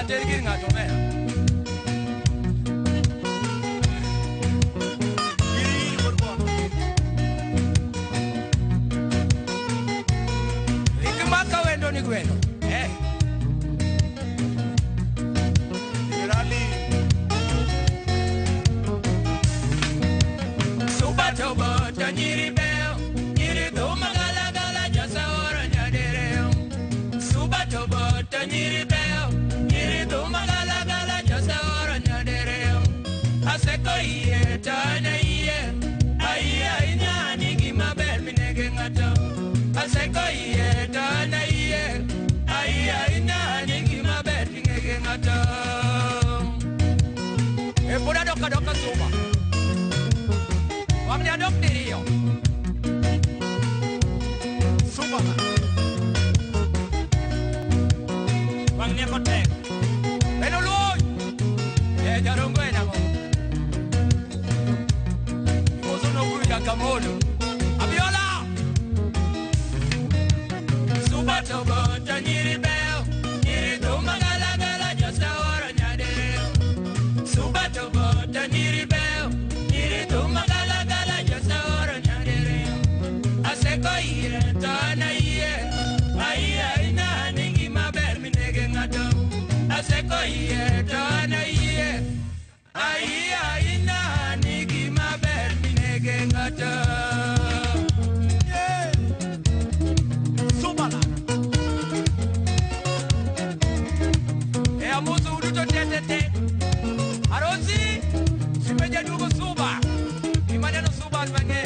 tergir ngato me iri borbon ikmaka wendo ni gweno irali subato bota nyiri beo nyiri do magala gala jasa ora nyadere subato bota nyiri beo nyiri do magala gala jasa ora nyadere aseko iye tana iye aiye inyani gima ber minege ngato aseko iye tana iye aiye inyani gima ber minege ngato e pura doka suba wamnya dok dirio suba wangnya kotek beno luoy e jarongo ena mo kosono kuya kamodo abiola suba tobo tanyiri beo nyiri do magala gala josa ora nyade suba tobo tanyiri beo nyiri do magala gala josa ora nyade aseko iye tana iye aiye ina ningi maber minege ngato aseko iye tana iye aiye ina ningi maber minege ngato subala e amuzu uduto tete arozi simeja dugo suba imaneno suba mange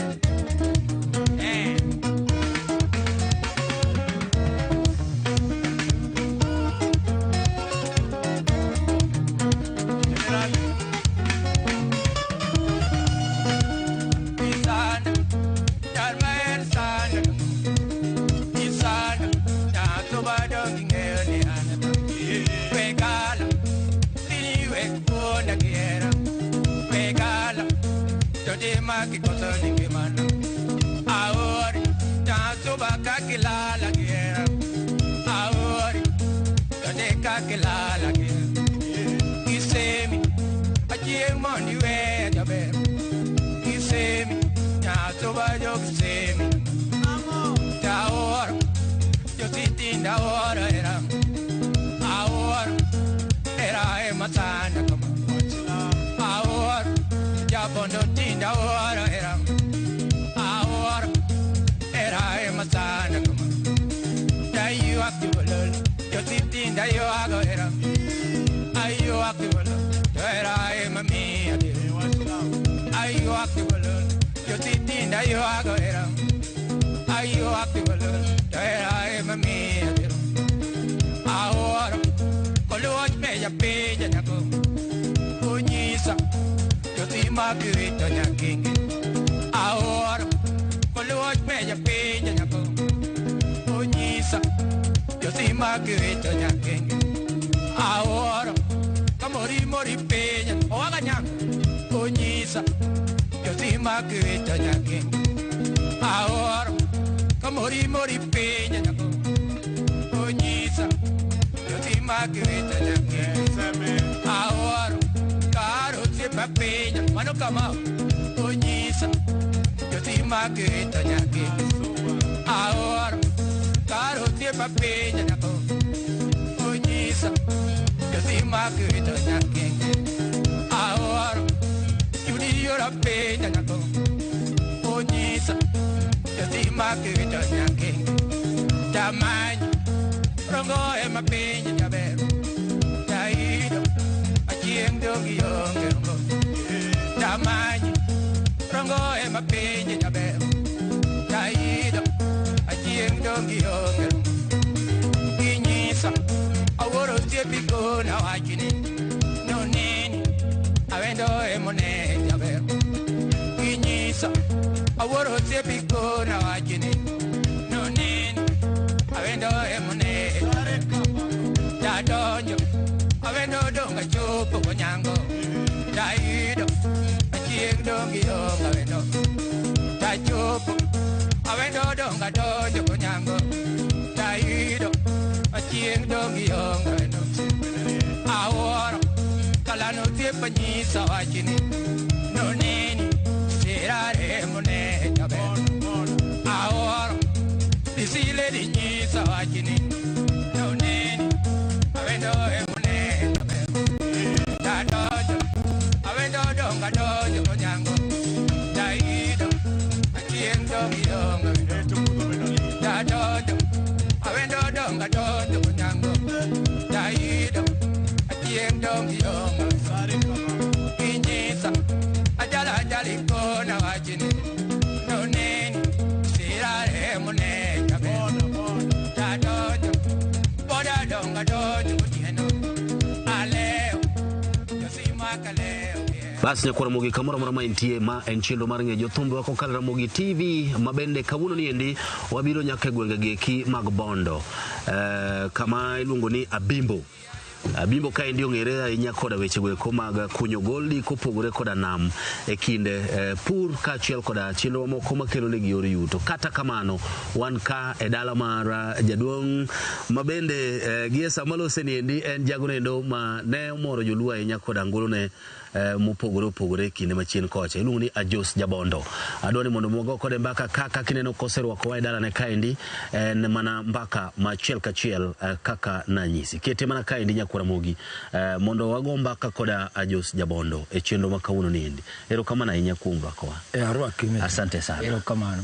que cosa ni que mano ahora tanto va que la guerra ahora donde que la guerra y se mi allí en money we ya ver y se mi tanto va yo que se mi amor ya ahora yo sí tinda ahora era matana como ahora ya bondo tinda ahora era matana como ya yo activo yo sí tinda yo hago era ay yo activo yo era mami ay yo activo yo sí tinda yo hago era ay yo activo yo era mami ahora Oloch me ya pilla na ko Unyisa yo ti mapirito na kingi ahora Oloch me ya pilla na ko Unyisa yo ti mapirito na kingi ahora mori pilla o aganya Unyisa yo ti mapirito na kingi ahora mori pilla na ko Unyisa Margarita na kesame ahora caro se papenya mano kama onyisa yo ti Margarita na ke ahora caro se papenya na ko onyisa yo ti Margarita na ke ahora yuni yo la penya na ko onyisa yo ti Margarita na ke tamani Rongo e mapenya jabero Jaido Achieng dogi yonge rongo Tamanyi Rongo e mapenya jabero Jaido Achieng dogi yonge rongo Kinyisa Aworo siepiko na wachini No nini Awendo e mone jabero Kinyisa Aworo siepiko na wachini No nini Awendo e mone Donjo, avendo donga chopo konyango, daido, achieng dongi donga avendo, da chopo, avendo donga donjo konyango, daido, achieng dongi donga avendo, panyisa wachini no neni tirare mune jabe ahora disile di nyisa wachini no neni avendo mune jabe dadojo avendo donga dojo nyango daido akiendo yonga dadojo avendo donga dojo nyango daido akiendo yonga inyisa ajala ajali kona wachini no neni tirare mune jabe dadojo boda donga dojo tieno aleo yosima kaleo. Basi nyakwa Ramogi kamora mora maintie ma en chendo mar ng'e jothumbe wako kal Ramogi TV mabende kawuono niendi wabiro nyaka gwenge geki mag Bondo kama iluongo ni Abimbo ka endi ong'ere ahinya koda weche go mag kunyo goldi kopogore koda nam e kinde pur kaachiel koda chenro moko makelo ne yor yuto. Kata kamano wan ka e dala mar jaduong' mabende gie samalo seniendi en jagonendo ma ne moro joluo ahinya koda ngolone mopogore kinde machien kocha iluongo ni Ajos Jabondo. Adwani mondo mwago kode mbaka kaka kineno koserwako wa dala ne kaendi en mana mbaka machiel kachiel kaka nanyisi kete mana kaendi nyakwa Ramogi mondo wago mbaka koda Ajos Jabondo e chenro makawuono niendi. Erokamano ahinya kuom rwakowa. Asante sana. Erokamano.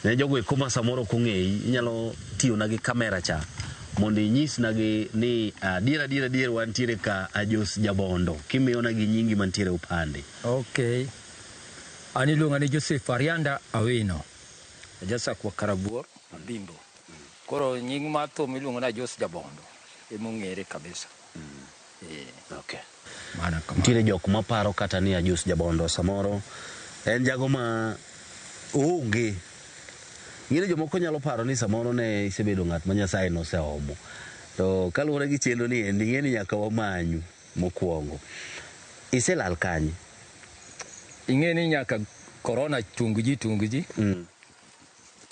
Ne jogo ekoma samoro kong'eyi inyalo tiyo na gi kamera cha mondo inyis nagi ni dier wantiere ka Ajos Jabondo kimiyo na gi nyingi mantiere upande. Okay. Ani luonga ni Joseph Arianda Awino. Ajasa kwa Karabuor Abimbo. Koro nying mato miluongo na Ajos Jabondo. Emong'ere kabisa. Okay. Mana kama. Tire jok maparo kata ni Ajos Jabondo samoro en jago ma onge. Ngire jomoko nyalo paro ni samoro ne isebedo ng'at ma Nyasaye noseomo. To kaluwore gi chenro ni endi ng'eni nyaka wamanyu mokwongo. Iselal kanye? Ing'eni nyaka corona tungu ji.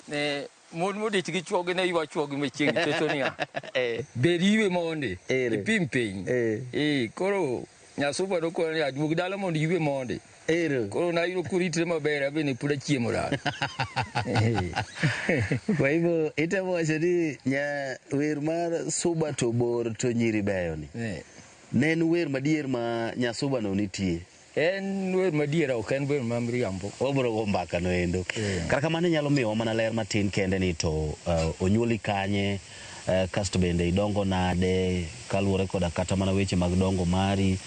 Ne modich gi chuogi ne ywa chuogi mechiegni Tesonia. Beriwe monde. Pim piny. Koro nyasuba doko ni adwog dala mondo iwe monde. Koro na yuro kuritre maber abene pura chiemo dala. Kwa hivyo itemo wacho ni wer mar Suba to bor to nyiri beyo ni. Ne en wer madier ma Nyasuba no nitie. En wer madiera ok en wer mamriambo. Wabro go mbaka no endo. Kaka kamano nyalo miyo mana ler matin kende ni to onyuoli kanye kasto bende idongo nade kaluwore koda kata mana weche mag dongo mari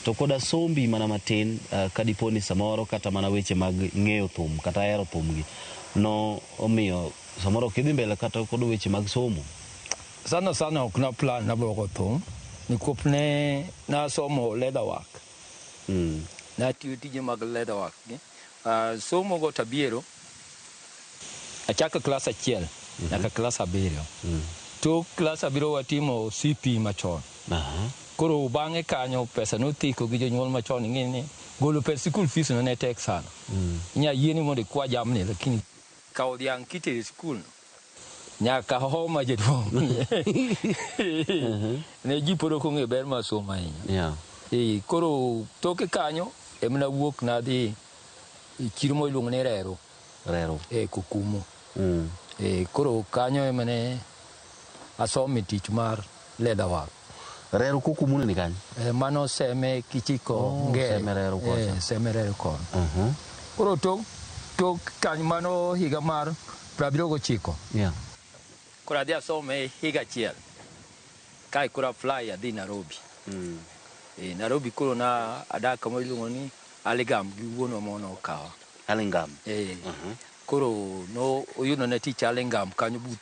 to koda sombi mana matin kadiponi samoro kata mana weche mag ng'eyo thum kata hero thum gi no omiyo samoro kidhi mbele kata koda weche mag somo. Sana ok na plan na boko thum nikopne na somo leatherwork. Na tiyo tije mag leatherwork somo go tabiero achaka klasa 1 nyaka klasa 7. To klasa 7 watimo CP machon. Koro bang'e kanyo pesa nothiko gi jonyuol machon ing'eni golo pesa school fees no ne tek sana. Inya yieni mondo kwa jamni lakini kawo dhiang' kitere school no nyaka homa jaduong'. Ne ji pod ok ong'e ber mar somo ahinya. Koro toke kanyo emna wuok nadhi chiro miluongo ni Rero. Kukumo. Koro kanyo emane asomo tich mar leatherwork. Rero Kukumo ni kanyo? Mano Seme Kichiko Nge. Seme Rero kocha. Seme Rero kon. Koro tok kanyo mano higa mar 79. Koro adhi asome higa achiel. Kai koro fly adhi Nairobi. Nairobi koro na adaka miluongo ni Aligam gi wuonwa mono okawa. Alingam. Koro no oyuno na tich Alingam kanyo but.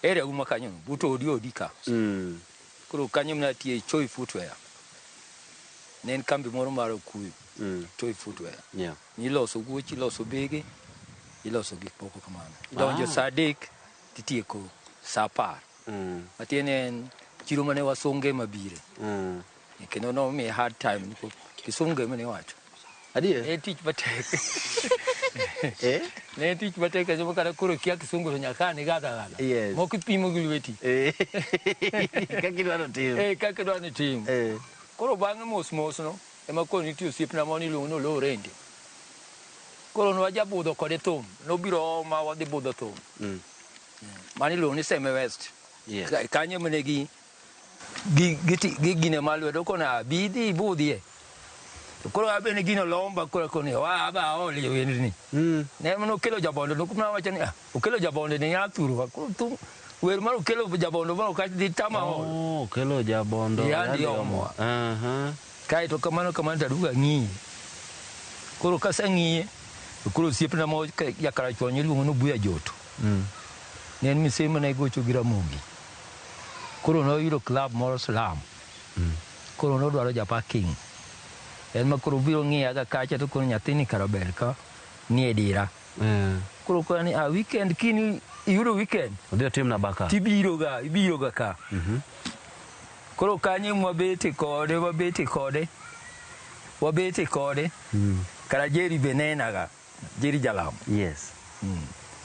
Ere uma kanyo but odi ka. Koro kanyo na tie Choi Footwear. Nen kambi moro mar Okuyu. Choi Footwear. Iloso wuochi, iloso bege, iloso gik moko kamano. Donjo saa 3 titieko saa 10. Matiene chiro mane wasonge mabire. Kendo no me hard time niko kisunge mane wacho. Adiye? Tich matek. Ne tich matek ajo kana koro kia kisungu nyakani gada. Moko pimo gi lweti. Kaka idwaro tim. Kaka idwaro tim. Koro bang'e mos no ema ko ni tiyo siepna moni luno lo rende koro no waja budho kode thum no biro ma wadhi budho thum mani lo ni Seme West kanye mene gi gine malwedo kona bidhi budhie koro abe ne gino lomba koro ni wa ba oli wendi ne mano kelo jabondo no kuma wacha ni okelo jabondo ne ya turu koro thum wer maro kelo jabondo maro ka di tama kelo jabondo ya ndio kai to kamano taduga ngi koro kasa ngi koro siepna mo ya karachonyi luongo no buya joto ne mi sema na gocho gira Mogi koro no yudo club moro Slam koro no dwaro ja parking en ma koro biro ngi aga kacha to koro nyathini karabel ka ni edira koro ko ni a weekend kini yudo weekend odio tim na baka ibiro ga ka koro kanye mwabete kode kara Jerry benena ga Jerry Jalamo yes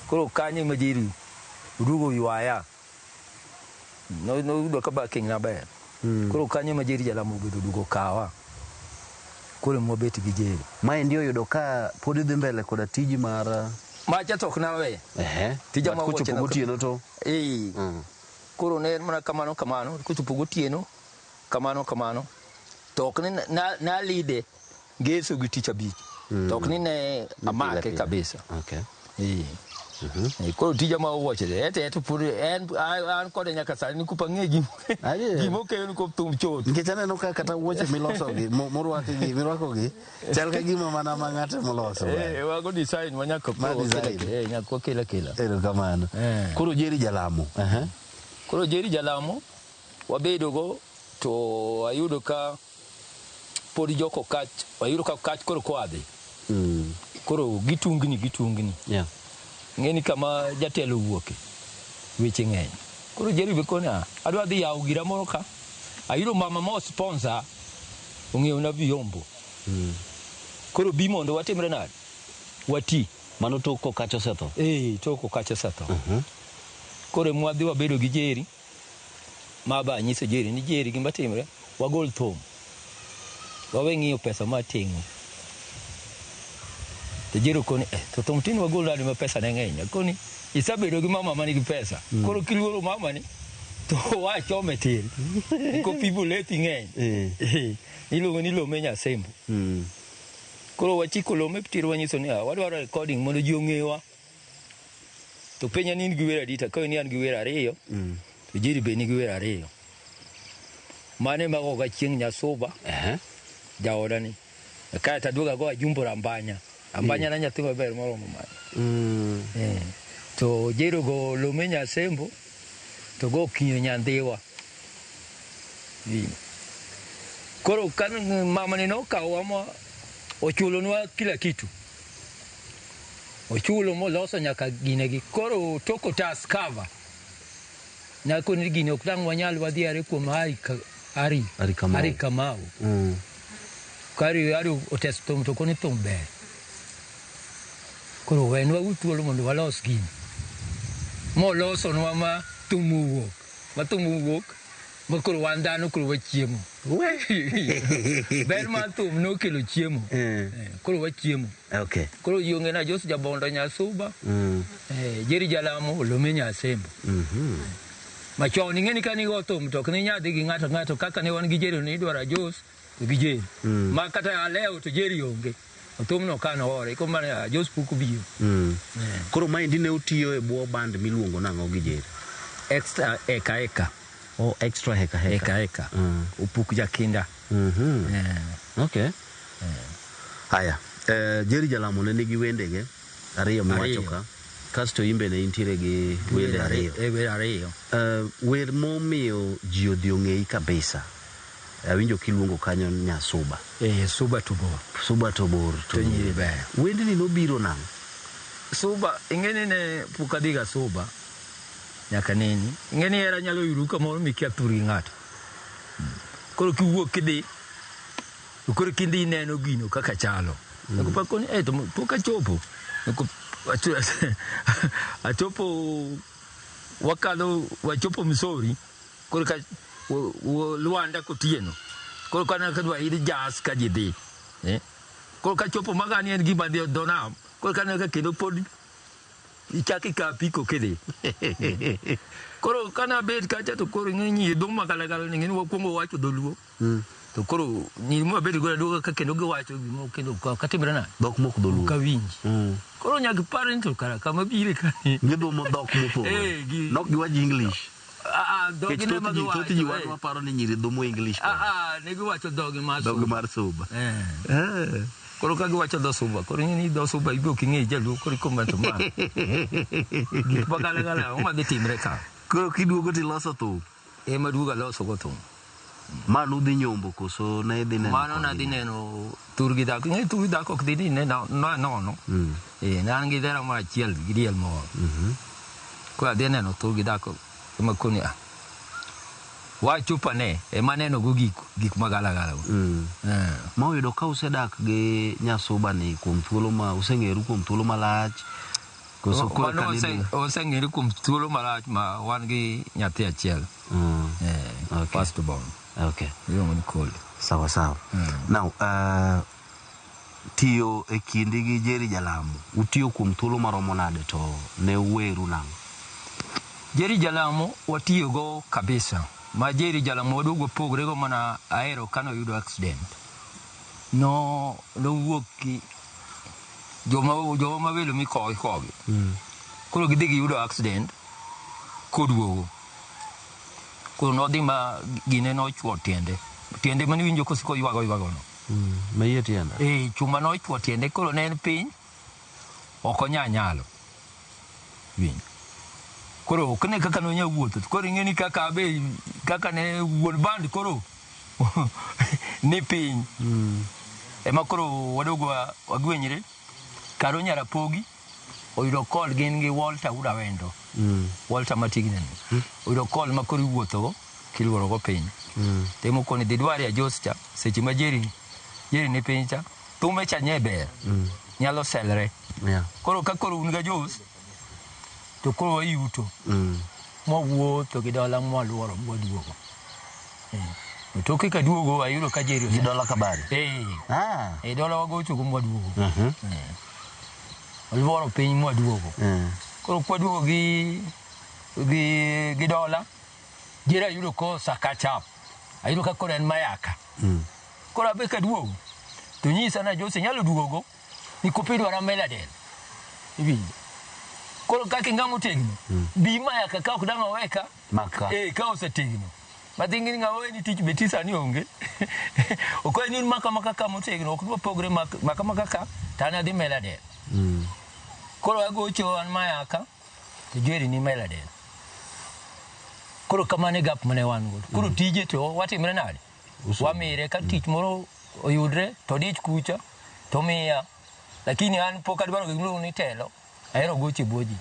koro kanye majiri rugo yuaya no do ka ba king na ba koro kanye majiri Jalamo bedo dugo kawa koro mwabete gi Jerry ma ndio yudo ka podi dhi mbele koda tiji mar macha tok na we tija ma woche na gotieno to koro ne mana kamano kuchupo gotieno kamano tok ni na lide geso giticha bi tok ni ne amake kabisa koro tija ma woche ete to puri an kode nyaka sani ni kupange gimo ke ko tum chot ngechana no kata woche miloso gi morwaki gi mirwako gi chal ka gima mana mangate moloso wago design wanyaka nyaka kila ero kamano koro Jerry Jalamo koro Jerry Jalamo wabedo go to ayudo ka podi joko kach ayudo ka kach koro kwade koro gitungni ngeni kama jatelo wuoke weche ngeny koro Jerry be kona adwa dhi yaw gira moro ka ayudo mama mo sponsor ongiew na Vyombo koro bi mondo watimre nade wati mano toko kacho setho toko kacho setho koro mwadhi wabedo gi Jerry ma ba nyiso Jerry ni Jerry gima timre wagol thum wawe ng'iyo pesa ma tingo te Jerry koni to thum tin wagol dali ma pesa ne ng'eny koni isabedo gi mama mani gi pesa koro kiluoro mama ni to wa chome tin ko people leti ng'eny iluongo ni Lome Nyasembo koro wachiko Lome ptiro wanyiso ni wadwaro recording mondo ji ong'ewa to penya ni gi wera dita ko ni an gi wera ariyo to Jerry be ni gi wera ariyo mane mago ga chieng Nyasuba jaoda ni ka ta duga go Jumbura Ambanya na nyathi maber moro mama to Jerry go Lome Nyasembo to go kinyo Nyandhiwa koro kan mama ni no kawa mo ochulonwa kila kitu ochulo mo loso nyaka ginegi koro toko tas cover na koni gine okdang wanyal wadhi are kuom ari kamau kari otestom to koni thum ber koro wenwa uthuolo mondo walos gini mo loso nwa ma thum wuok ma koro wan dhano koro wachiemo ber ma thum nokelo chiemo koro wachiemo koro yonge na Jos Jabondo Nyasuba Jerry Jalamo Lome Nyasembo machon ing'eni ka ni go thum to ni nyadhi gi ng'ato kaka ne wan gi Jerry ni dwara Jos gi Jerry ma kata aleo to Jerry onge thum no kano ore ko mana Jos puku biyo koro maendi ne utiyo e bwo band miluongo nang'o gi Jerry extra eka extra heka upuk jakinda haya Jerry Jalamo ne nigi wendege ariyo miwacho ka kasto imbe ne intiere gi wende ariyo wer momiyo ji odhi ong'eyi kabisa awinjo kiluongo kanyo Nyasuba Suba Tobor to nyiri ber wendni nobiro nang'o Suba ing'eni ne pukadhiga Suba nyaka nini ing'eni era nyalo yuru kamoro mikia thuri ng'ato koro kiwuok kidhi koro kindi neno gino kaka chalo nakupakoni to poka chopo achopo wakalo wachopo Misori koro ka Luanda kotieno Koro kana kadwa iri jazz ka jidhi. Koro ka chopo magani en gima dio donam. Koro kana ka kendo pod ichaki ka piko kede. Koro kana bed kacha to koro ng'inyi dong magalagala ng'ini wakwongo wacho dholuo. To koro ni mo bed go duoga ka kendo gi wacho gimo kendo ka timre na. Dhok mok dholuo. Ka winji. Koro nyaka pare to kara kama bire ka. Gido mo dhok mopo. Nok giwaji English. Dogi ne mag wacho. Toti jiwan maparo ni nyiri dhomo English. Ne giwacho dogi mar suba. Dogi mar suba. Koro ka giwacho dho suba. Koro ng'ini dho suba ibo king'e jaluo koro ikomba to ma. Gik magalagala oma dhi timre ka. Koro kiduogo tiloso thum. Ema duoga loso go thum. Mano dhi nyombo koso na idhi neno? Mano na dhi neno turgi dhako. Ng'e turgi dhako ok dhi neno nono. Nan gi dhera ma achiel gi diel moro. Koro adhi neno turgi dhako. Ema koni wachupa ne ema neno go gik magalagala. Ma oyudo ka usedak gi nyasuba ni kuom thuolo ma useng'eru kuom thuolo malach koso koro kanini oseng'eru kuom thuolo malach ma wan gi nyathi achiel. First born. Okay. Iluongo ni Kole. Sawa sawa. Now tiyo e kindi gi Jerry Jalamo utiyo kuom thuolo maromo nade to ne uweru nang'o? Jerry Jalamo watiyo go kabisa. Ma Jerry Jalamo waduogo pogre go mana Ahero kano yudo accident. No wuok ki joma welo mi kogi. Koro gidhi giyudo accident koduogo. Koro nodhi ma gine nochwo tiende. Tiende mani winjo kosiko ywago no. Ma iye tiende? Chuma nochwo tiende koro ne en piny. Ok onyalo. Winjo. Koro ok ne kaka nonya wuotho. Koro ing'eni kaka ne wuon band koro ni piny. Ema koro wadogo wagwenyre. Karo Nyarapogi oyudo call gin gi Walter Udawendo. Walter Matignani. Oyudo call ma koro iwuotho kiluoro go piny. Temo koni dhi dwari Ajos cha seche ma Jerry ni piny cha. Thume cha nyeber. Nyalo selre. Koro ka koro un ga Jos to koro wayuto. Mwawuotho gi dala mwaluoro mwaduogo. Toke ka duogo ayudo ka Jerry gi dala Kabari. Dala wagocho go mwaduogo. Oluoro piny mwaduogo. Koro kwaduogo gi dala Jerry ayudo ko sakachap. Ayudo ka koro en mayaka. Koro abe ka duogo to nyisa na Jose nyalo duogo ni kopidwa na Meladel. Ibinjo. Koro kaki ngamo tegno. Bi mayaka ka ok dang' weka. Maka. Ka osetegno. Madingini ngawe ni tich betisa ni onge. Oko ni maka kama otegno ok dwa pogre maka ka tana dhi Meladel. Koro agocho an mayaka to Jerry ni Meladel. Koro kamane gap mane wan go. Koro tije to watimre nade? Wamire ka tich moro oyudre to dich kucha to miya. Lakini an pok adwaro gimoro ni telo. Ahero goche boji.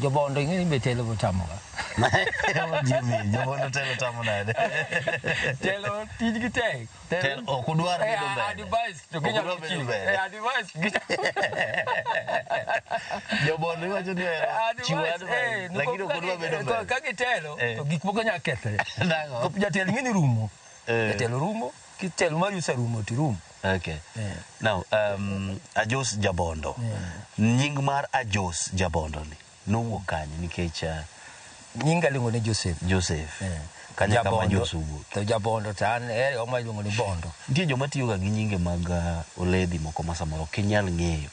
Jobondo ng'ini be telo botamoga. Jobondo telo tamo nade? Telo tijgi tek. Telo ok udwar bedo mbele. Advice to ginyalo chiwo. Advice. Jobondo iwacho ni chiwo advice. Lakini ok udwar bedo mbele. Ka gitelo to gik moko nyalo kethre. Ko jatelo ng'ini rumo. Jatelo rumo. Kitelo mari userumo tirumo. Okay. Now, Ajos Jabondo. Nying mar Ajos Jabondo ni nowuok kanye nikech nyinga luongo ni Joseph. Kanya kama Ajos owuok. To Jabondo to an oma luongo ni Bondo. Nitie joma tiyoga gi nyinge mag oledhi moko ma samoro ok inyal ng'eyo.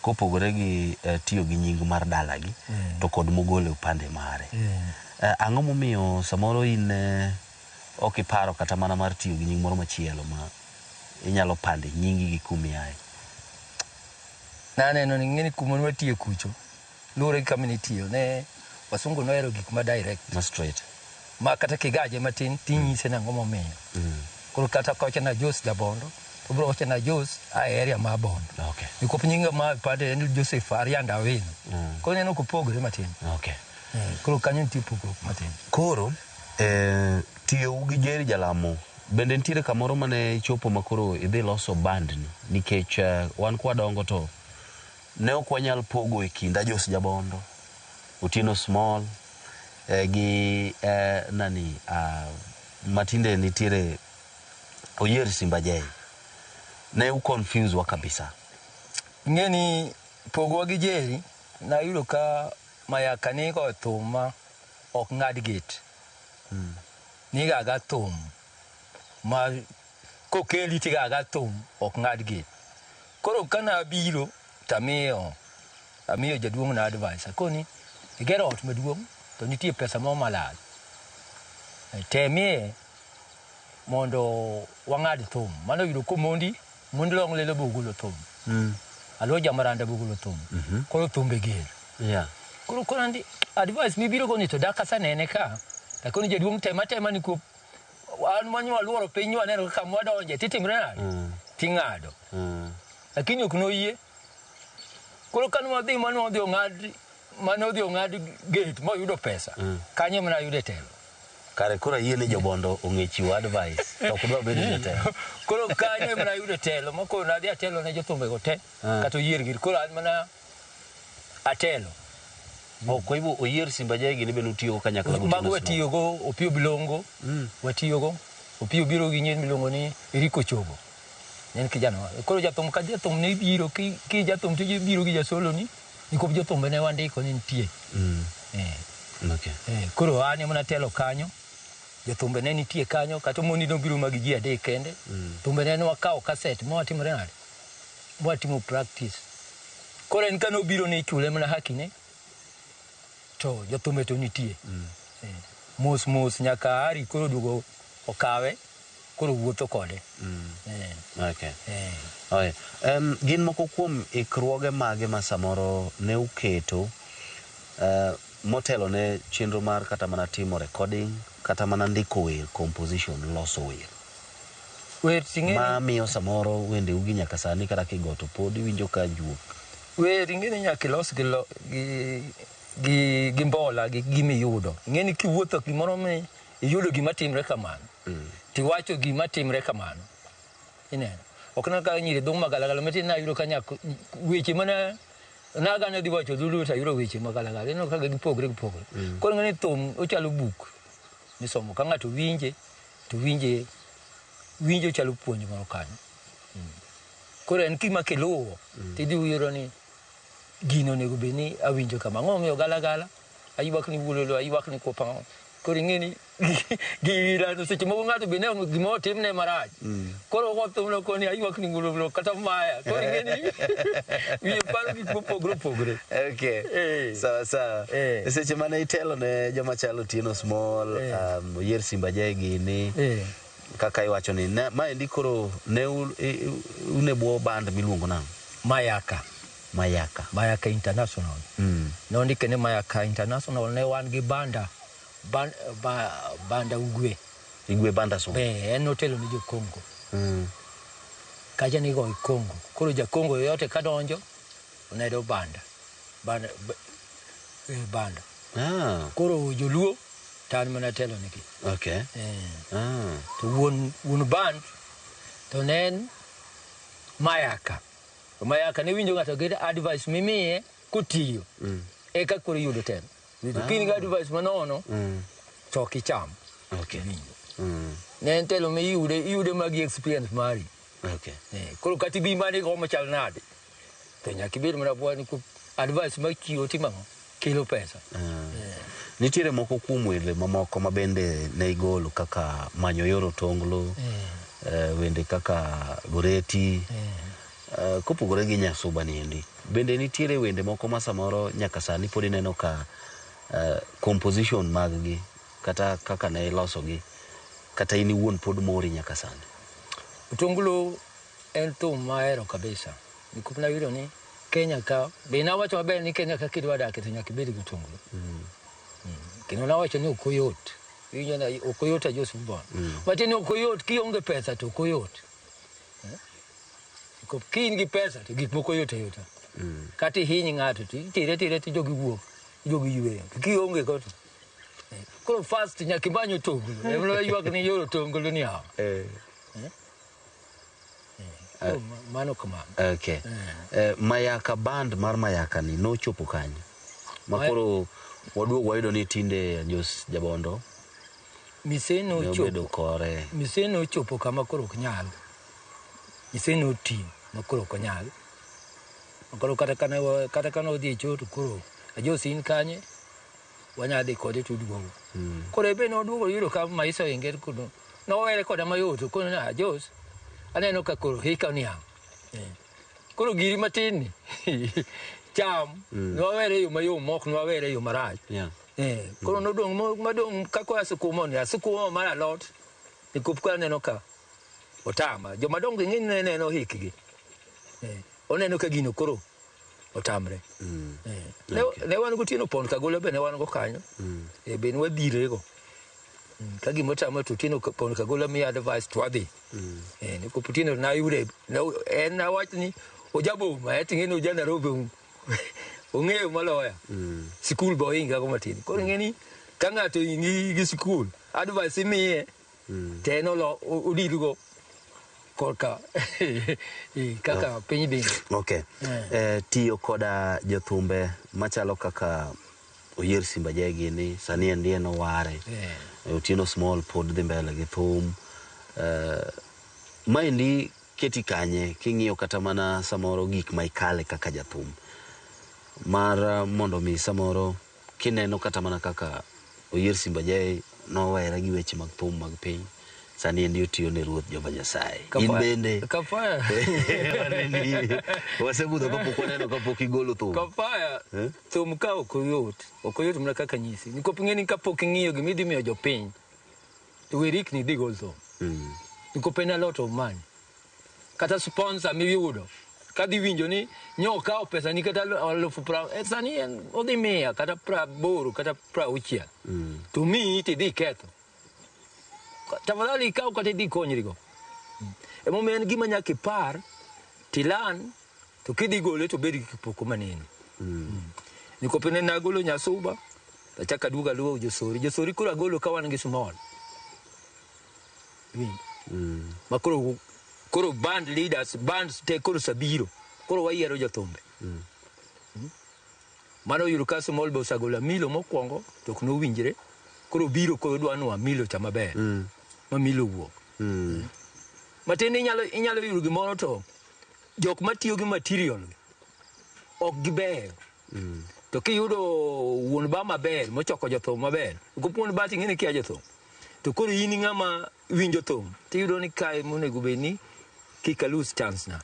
Kopogore gi tiyo gi nying mar dalagi to kod mogole upande mare. Ang'o momiyo samoro in ok iparo kata mana mar tiyo gi nying moro machielo ma inyalo pande nyingi gi kumiaye? Naneno ni ng'eni kuma nwatiyo kucho lure kama nitiyo ne wasungu nohero gik ma direct ma straight ma kata kigaje matin tinyise nang'o momiyo. Koro kata kocha na Jos Jabondo to bro kocha na Jos a area ma Bondo. Okay. Nikop nyinga ma pande en Joseph Arianda Awino. Koro neno kupogre matin. Okay. Koro kanyo nitie pogruok matin. Koro tiyo gi Jerry Jalamo bende nitiere kamoro mane chopo makoro idhi loso band ni nikech wan kwa dongo to ne ok wanyal pogo e kind Ajos Jabondo, Otieno Small gi matinde nitiere oyier Simba Jay ne u confuse wa kabisa. Ngeni pogwa gi Jerry na yudo ka Mayaka ni ko thuma ok ngad gate. Ni ga thum ma ko keli ti ga thum ok ngad gate. Koro kana biro tamiyo jaduong na advisor koni igero ot maduong to nitie pesa mo malal. Temie mondo wangad thum mano yudo ko mondi long lelo bugulo thum. Alo jamaranda bugulo thum. Koro thumbe ger. Yeah. Koro andi advice mi biro goni to daka sanene ka. Ta koni jaduong tema ni ko an manyo aluoro pinyo aneno ka mwadonje titimre nade. Tingado. Lakini ok noyie. Koro kan wadhi mano dhi ong'ad gate mo yudo pesa. Kanyo mana yude telo. Kare kora yie ne jobondo ongechiwa advice. To kudwa bedo jotelo. Koro kanyo mana yude telo ma koro nadhi atelo ne jothumbe go te. Kato yier gir koro an mana atelo. Kwa hivyo oyier Simba Jay gini benu tiyo kanyakla gutino. Mago watiyo go Opiyo Bilongo. Watiyo go Opiyo biro gi nyen milongo ni Eriko Chogo. Nen kijana wa. Koro jathum ka jathum ne biro ki jathum to biro gi jasolo ni niko jathum ne wandiko ni nitie. Okay. Koro ane mana telo kanyo. Jathumbe ne nitie kanyo kata moni no biro magi ji adek kende. Thumbe ne wakao cassette mo watimore nade. Mo watimo practice. Koro en kano biro ne chule mana hakine. To jathumbe to nitie. Mos nyaka ari koro dugo okawe koro wuotho kode. Okay. Oye. Gin moko kuom ikruoge mage ma samoro ne uketo motelo ne chenro mar kata mana timo recording kata mana ndiko wer, composition, loso wer. Wer ting'e ma miyo samoro wende ugi nyaka sani kata kigoto pod iwinjo ka juok. Wer ing'eni nyaka los gi mbola gi gimiyudo. Ing'eni kiwuotho gimoro me iyudo gima timre kamano. Tiwacho gima timre kamano. Ineno. Ok na ka nyiri dhung magalagala metin na yudo ka nyaka weche mana naga ne diwacho dulu ta yudo weche magalagala. Ineno ka gipogre. Koro ng'eni thum ochalo buk. Misomo ka ng'ato winje to winje chalo puonj moro kanyo. Koro en kima kiluwo tidhi uyiro ni gino nego beni awinjo kama ng'omiyo galagala aywak ni wulolo aywak ni kopang. Koro ing'eni gira no seche moko ng'ato bene gimo timne marach. Koro wathumno koni aywak ni wulolo kata maya. Koro ing'eni wiye paro gik mopogre. Okay. Sawa. Seche mane itelo ne joma chalo Tino Small, oyier Simba Jay gini. Kaka iwacho ni ma endi koro ne unebo band miluongo nang Mayaka International. No ndike ne Mayaka International ne wan gi banda Igwe banda so. En hotelo ni jo Kongo. Kaja ni go Kongo. Koro ja Kongo yote kadonjo onedo banda. Koro joluo tan mana telo niki. Okay. To won band to nen Mayaka ne winjo ng'ato get advice mimiye kutiyo. Eka koro yudo telo. Kini ga advice manono to kicham. Okay. Nen telo me yude magi experience mari. Okay. Koro kati bi mane go machal nade. To nyaka bed mana bwani ku advice ma chiwo timango kilo pesa. Nitiere moko kuom wende mamoko ma bende ne igolo kaka Manyo Yoro Tonglo, wende kaka Goreti, kopogore gi Nyasuba niendi. Bende nitiere wende moko ma samoro nyaka sani pod ineno ka composition maggi kata kaka ne iloso gi kata in iwuon pod mori nyaka sani. Tonglo en thum mahero kabisa. Nikupna yudo ni Kenya ka bina wacho maber ni Kenya ka kidwa dak to nyaka bed gi Tonglo. Kino na wacho ni okoyot. Winjo na okoyot Joseph Bon. Wacho ni okoyot kionge pesa to okoyot. Ko kin gi pesa to gik moko yot. Kati hinyi ng'ato tire ti jogi wuok, jogi yweyo. Kionge ko to. Koro fast nyaka manyo Tonglo. Emlo ywak ni Yoro Tonglo ni hawo. Mano kamano. Okay. Mayaka band mar Mayaka ni nochopo kanyo. Makoro waduog wayudo ni tinde Jos Jabondo miseno chopo kama koro ok nyal. Miseno ti makoro ok nyal. Koro kata kana odhi choto koro ajosin kanye wanyadhi kode tuduogo. Koro ebe noduogo yudo ka maisa enge kuno. Nowere koda mayot kono na ajos. Aneno ka koro hika niang'. Koro giri matin ni cham nowere yo mayom mok nowere yo marach. Koro nodong madong kako asukumo mar alot e kup ka neno ka otama joma dong ng'eny neno hikgi. Oneno ka gino koro otamre. Ne wan gotieno pon kagolo be ne wan go kanyo. Be ne wadhire go. Ka gimo tamo to tino pon kagolo mi advice twadhi. Ne ko putino na yude en na wachni ojabo ma eting'eno ja Nairobi ong'eyo maloya. Sikul bo inga go matin. Koro ng'eni ka ng'ato ingi gi sikul advice imiye teno lo odirugo korka kaka piny dhi. Okay. Tiyo koda jothumbe machalo kaka Oyier Simbachawene gini sani ndiye no ware. Otieno Small pod dhi mbele gi thum. Maendi keti kanye king'iyo kata mana samoro gik ma ikale kaka jathum. Mar mondo mi samoro kineno kata mana kaka Oyier Simbachawene nowere gi weche mag thum mag piny. Sani ndio tiyo ne Ruoth Jehova Nyasaye. In bende. Kapaya. Wasebudho kapok waneno kapok igolo thum. Kapaya. Thum ka ok oyot mna kaka nyisi. Niko pingeni kapok ing'iyo gimidhi miyo jopiny. To werikni dhi gol thum. Niko pena lot of money. Kata sponsor miyudo. Kadhi winjo ni nyoka pesa ni kata 10,000. Sani odhi miya kata 80 kata 60. To mi ti dhi ketho. Tafadhali ikaw kata di konyrigo. Emomiyo en gima nyaka ipar tilan to kidhi gole to bed gi kipoko manene. Niko pene nagolo Nyasuba achaka duga luwo Josori koro agolo ka wan gi small. Koro band leaders bands te koro sabiro koro wayiero jothumbe. Mano yudo ka small bo sagola milo mokwongo to ok nowinjre koro biro koro dwanwa milo cha maber. Mamilo wuok. Matin inyalo yudo gimoro to jok matiyo gi material ok gibeyo. To kiyudo wuon ba maber mochoko jothum maber go puon ba ting'eni kia jothum to koro in ng'ama winjo thum tiyudo ni kae monego bedni kika lose chance na.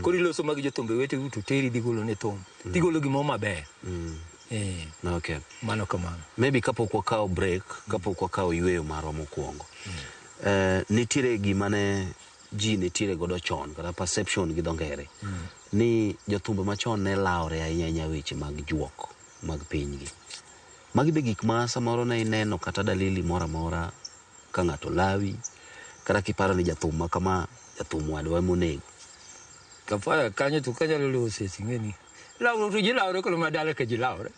Koro iloso mag jothumbe wete to teri dhi golo ne thum digolo gimo maber. Okay. Mano kamano. Maybe kapok wakawo break, kapok wakawo yweyo marwa mokwongo. Nitiere gimane ji nitiere godo chon, kata perception gi dho ngere. Ni jothumbe machon ne laore ahinya weche mag juok mag pinygi. Magi be gik ma samoro ne ineno kata dalili mora mora ka ng'ato lawi, kata kiparo ni jathum ma kama jathum wadwa monego. Kapaya kanyo to kanyalo lose sing'eni. Lauro to jilaure kolo madala ke jilaure.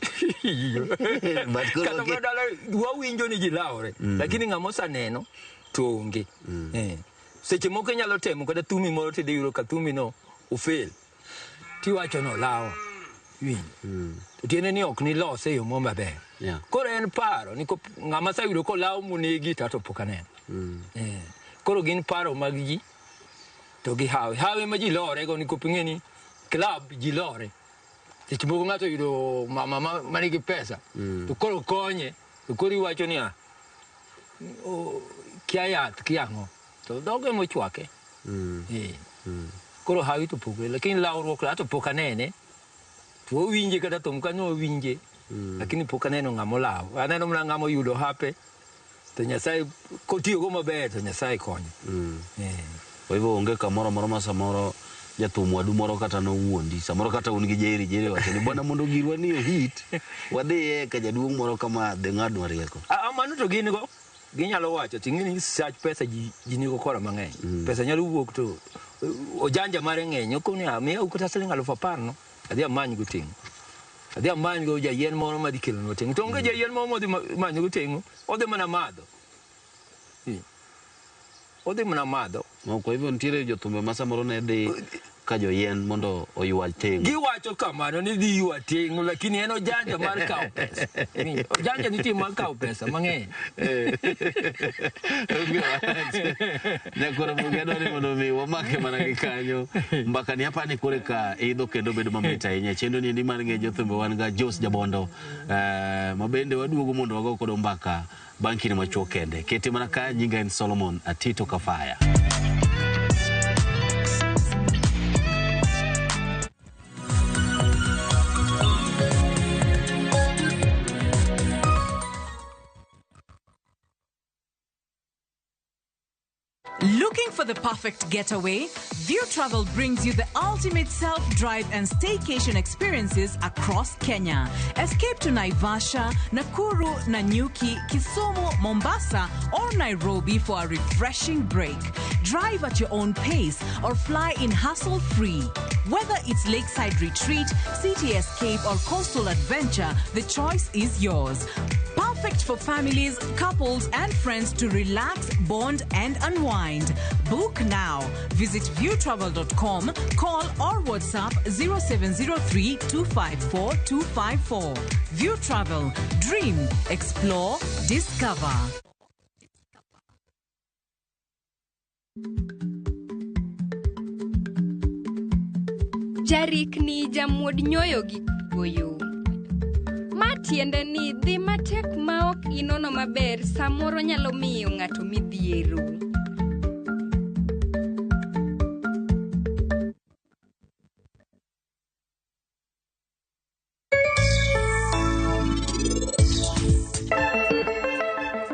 Kata madala wawinjo ni jilaure. Lakini ng'amosa neno to onge. Seche moko nyalo temo kata thumi moro tidhi yudo ka thumi no ofel. Tiwacho no lawo. To tiene ni ok ni lose yo mo maber. Koro en paro ni ng'ama sayudo ko lawo monegi to pok aneno. Koro gin paro mag ji to gi hawe ma ji lore go ni koping'eni club ji lore. Seche moko ng'ato yudo mama manigi pesa to koro konye to koro iwacho niya kia yath kia ang'o to dhoge mochwake. Koro hawi to pogre lakini lawruok to pok anene to owinje kata thum kanyo owinje lakini pok aneno ng'amo lawo. Aneno mana ng'amo yudo hape to Nyasaye kotiyogo maber to Nyasaye konyo. Kwa hivyo onge kamoro moro ma samoro jathum wadu moro kata no wuondi samoro kata un gi jeri wacho ni bwana mondo girwa ni hit wadhi ka jaduong' moro kama de ng'adwa rieko. Mano to gin go ginyalo wacho ting'eni search pesa ji nigo kora mang'eny. Pesa nyalo wuok to ojanja mare ng'eny okoni amiya ukata siling 10,000 no adhi amany go ting'. Adhi amany go jayien moro madhi kelo no ting'. To onge jayien moro madhi manyo go ting' odhi mana madho. Odhi mana madho. Kwa hivyo nitiere jothumbe ma samoro ne dhi ka joyen mondo oywa ting. Giwacho kamano ni dhi ywa ting, lakini en ojanja mar kawo pesa. Ojanja nitie mar kawo pesa mang'eny. Nyakoro mugedo ni mondo mi wamake mana gi kanyo. Mbaka ni hapa ni kore ka idho kendo bedo mamit ahinya. Chendo ni ndi mar ng'e jothumbe wan ga Jos Jabondo. Mabende waduogo mondo wago kodo mbaka banki ni machuo kende. Kete mana ka nyinga en Solomon Atito Kafaya. Looking for the perfect getaway? View Travel brings you the ultimate self-drive and staycation experiences across Kenya. Escape to Naivasha, Nakuru, Nanyuki, Kisumu, Mombasa, or Nairobi for a refreshing break. Drive at your own pace or fly in hassle-free. Whether it's lakeside retreat, city escape, or coastal adventure, the choice is yours. Perfect for families, couples, and friends to relax, bond, and unwind. Book now. Visit viewtravel.com, call or WhatsApp 0703 254 254. View Travel. Dream, explore, discover. Jarik ni jamuod nyoyo gi goyo. Matiende ni dhi matek ma ok inono maber samoro nyalo miyo ng'ato midhiero.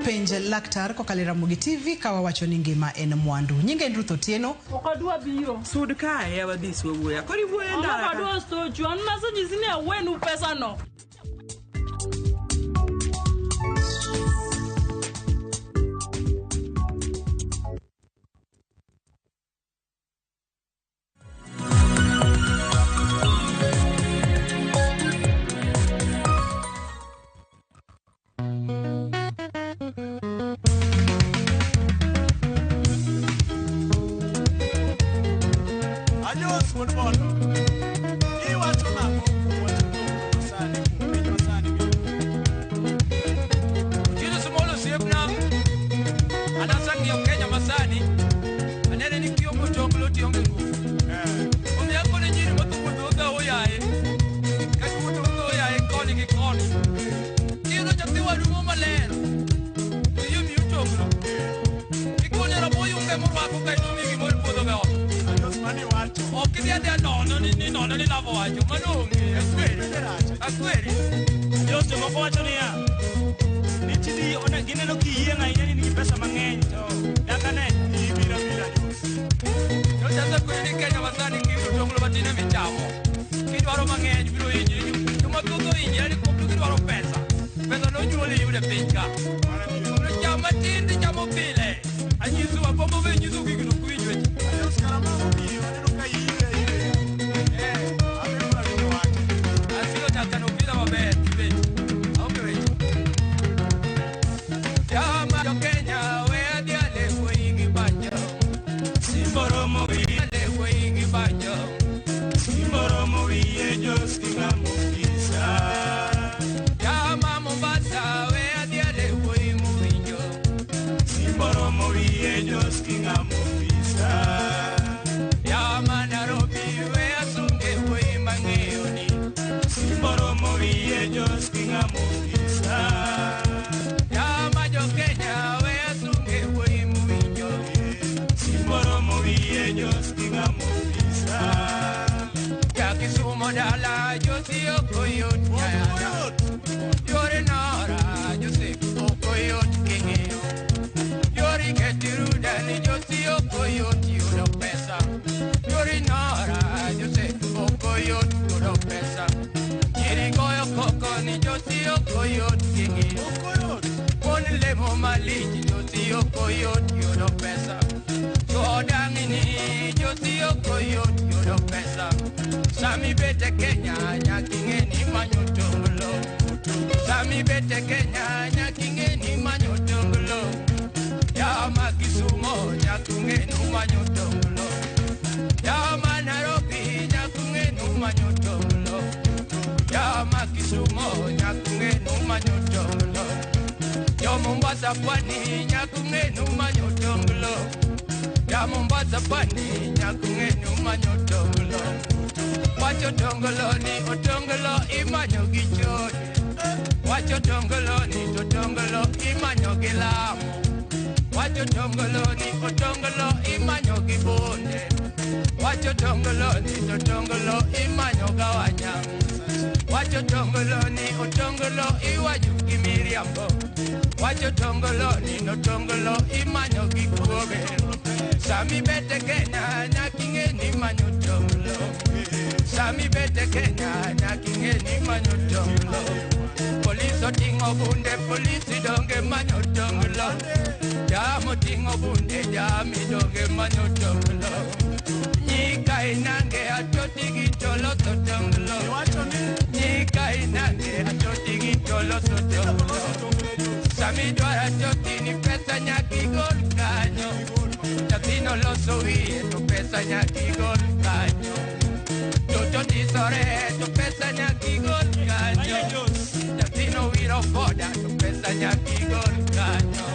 Penj laktar kokalo Ramogi TV kawa wacho ni ngima en mwandu. Nyinga en Ruth Otieno. Okadwa biro. Sud kae ya wadhi wuoya. Kori wuoya ndara. Okadwa sto chuan maso nyisini awenu pesa no. Sami bete Kenya nyakingeni manyotonglo. Sami bete Kenya nyakingeni manyotonglo. Ya makisumo nyakingeni manyotonglo. Ya Nairobi Mombasa pwani nyakungenu manyotonglo. Ya Mombasa pwani nyakungenu manyotonglo. Wacho tonglo ni otonglo imanyo gichode. Wacho tonglo ni totonglo imanyo gilamu. Wacho tonglo ni otonglo imanyo gibonde. Wacho tonglo ni totonglo imanyo gawanyang. Wacho tonglo ni otonglo iwaju gimiriambo. Wacho tonglo ni notonglo imanyo gikuoge. Sami bete Kenya nyakinge ni manyo tonglo. Sami bete Kenya nyakinge ni manyo tonglo. Police tingo bunde, police donge manyo tonglo. Jamo tingo bunde, jami donge manyo tonglo. Nika inange atoti gitolo tonglo. Nika inange atoti gitolo tonglo. Sami dwara atoti ni pesa nyaki gol kanyo. Jatino loso wie to pesa nyaki gol kanyo. Toto tisore to pesa nyaki gol kanyo. Jatino wiro foda to pesa nyaki gol kanyo.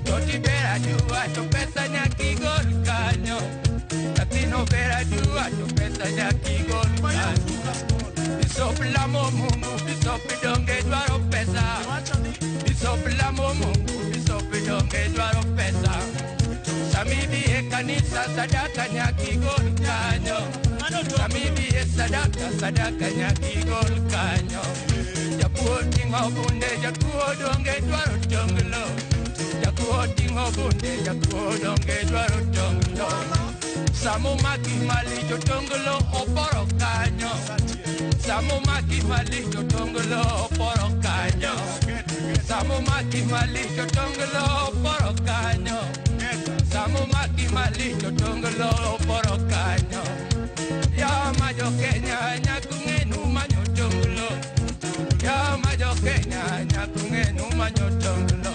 Toti bera jua to pesa nyaki gol kanyo. Jatino bera jua to pesa nyaki gol kanyo. Bisopla mo mungu bisopi donge dwaro pesa. Bisopla mo mungu bisopi donge dwaro pesa. Samibi e kanisa sadaka nyaki gol kanyo. Samibi e sadaka nyaki gol kanyo. Japuo tingo bunde japuo donge dwaro tonglo. Japuo tingo bunde japuo donge dwaro tonglo. Samo maki mali tonglo oporo kanyo. Samo maki mali tonglo oporo kanyo. Samo maki mali tonglo oporo kanyo. Samo maki mali tonglo oporo kanyo. Ya majo Kenya nyakungenu manyo tonglo. Ya majo Kenya nyakungenu manyo tonglo.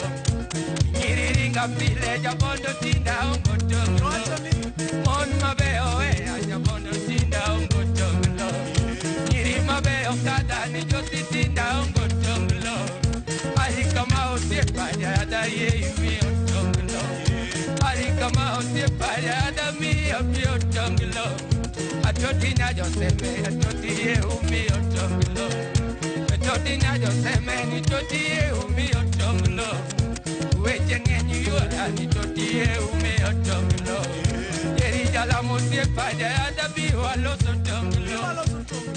Iriringa pile jabondo tinda ongo tonglo. Mon mabeo jabondo tinda ongo tonglo. Iri mabeo kada ni joti tinda ongo tonglo. Ari kama osiepa ya ye mi tonglo. Ari kama osiepa ya mi tonglo. Atoti na joseme atoti ye umi tonglo. Atoti na joseme ni toti ye umi tonglo. Weche ng'eny yuora ni toti ye umi tonglo. Yeri jala mosiepa ya dabi waloso tonglo.